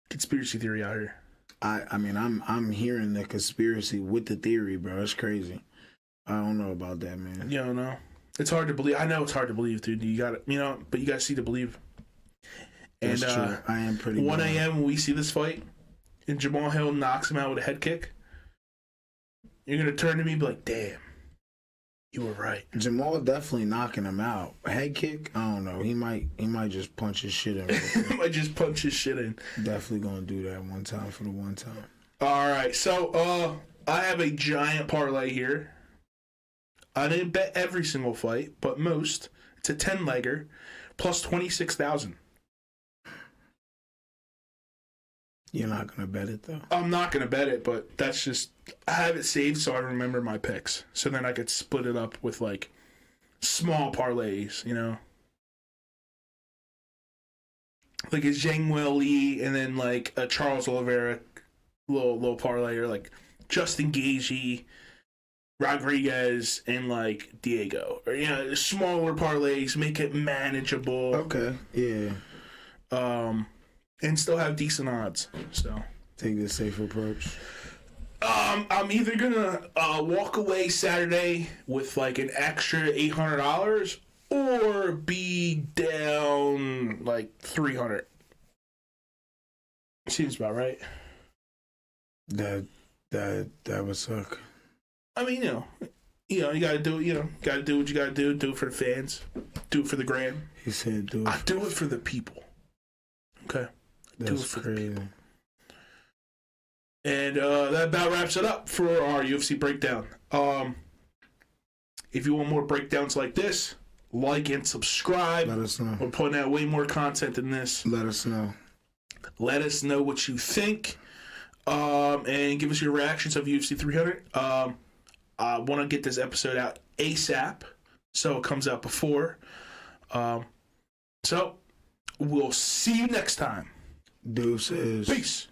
Speaker 2: conspiracy theory out here.
Speaker 1: I'm hearing the conspiracy with the theory, bro. It's crazy. I don't know about that, man.
Speaker 2: You don't know. It's hard to believe. I know it's hard to believe, dude. You got it, but you got to see to believe.
Speaker 1: That's true. I am pretty.
Speaker 2: 1 a.m. when we see this fight, and Jamal Hill knocks him out with a head kick, you're going to turn to me and be like, damn, you were right.
Speaker 1: Jamal definitely knocking him out. Head kick, I don't know. He might just punch his shit in.
Speaker 2: He might just punch his shit in.
Speaker 1: Definitely going to do that one time for the one time.
Speaker 2: All right, so I have a giant parlay here. I didn't bet every single fight, but most. It's a 10-legger, plus 26,000.
Speaker 1: You're not going to bet it, though?
Speaker 2: I'm not going to bet it, but that's just... I have it saved so I remember my picks. So then I could split it up with, like, small parlays, you know? Like a Zhang Weili and then, like, a Charles Oliveira little parlay, or, like, Justin Gaethje, Rodriguez, and, like, Diego. Or, you know, smaller parlays, make it manageable.
Speaker 1: Okay, yeah.
Speaker 2: And still have decent odds, so...
Speaker 1: Take the safe approach.
Speaker 2: I'm either gonna walk away Saturday with like an extra $800, or be down like $300. Seems about right.
Speaker 1: That would suck.
Speaker 2: I mean, you gotta do it. Gotta do what you gotta do. Do it for the fans. Do it for the gram.
Speaker 1: He said, "Do it."
Speaker 2: I do it for the people. Okay.
Speaker 1: That's crazy.
Speaker 2: And that about wraps it up for our UFC breakdown. If you want more breakdowns like this, like and subscribe.
Speaker 1: Let us know.
Speaker 2: We're putting out way more content than this.
Speaker 1: Let us know.
Speaker 2: Let us know what you think. And give us your reactions of UFC 300. I want to get this episode out ASAP, so it comes out before. So we'll see you next time.
Speaker 1: Deuces.
Speaker 2: Peace.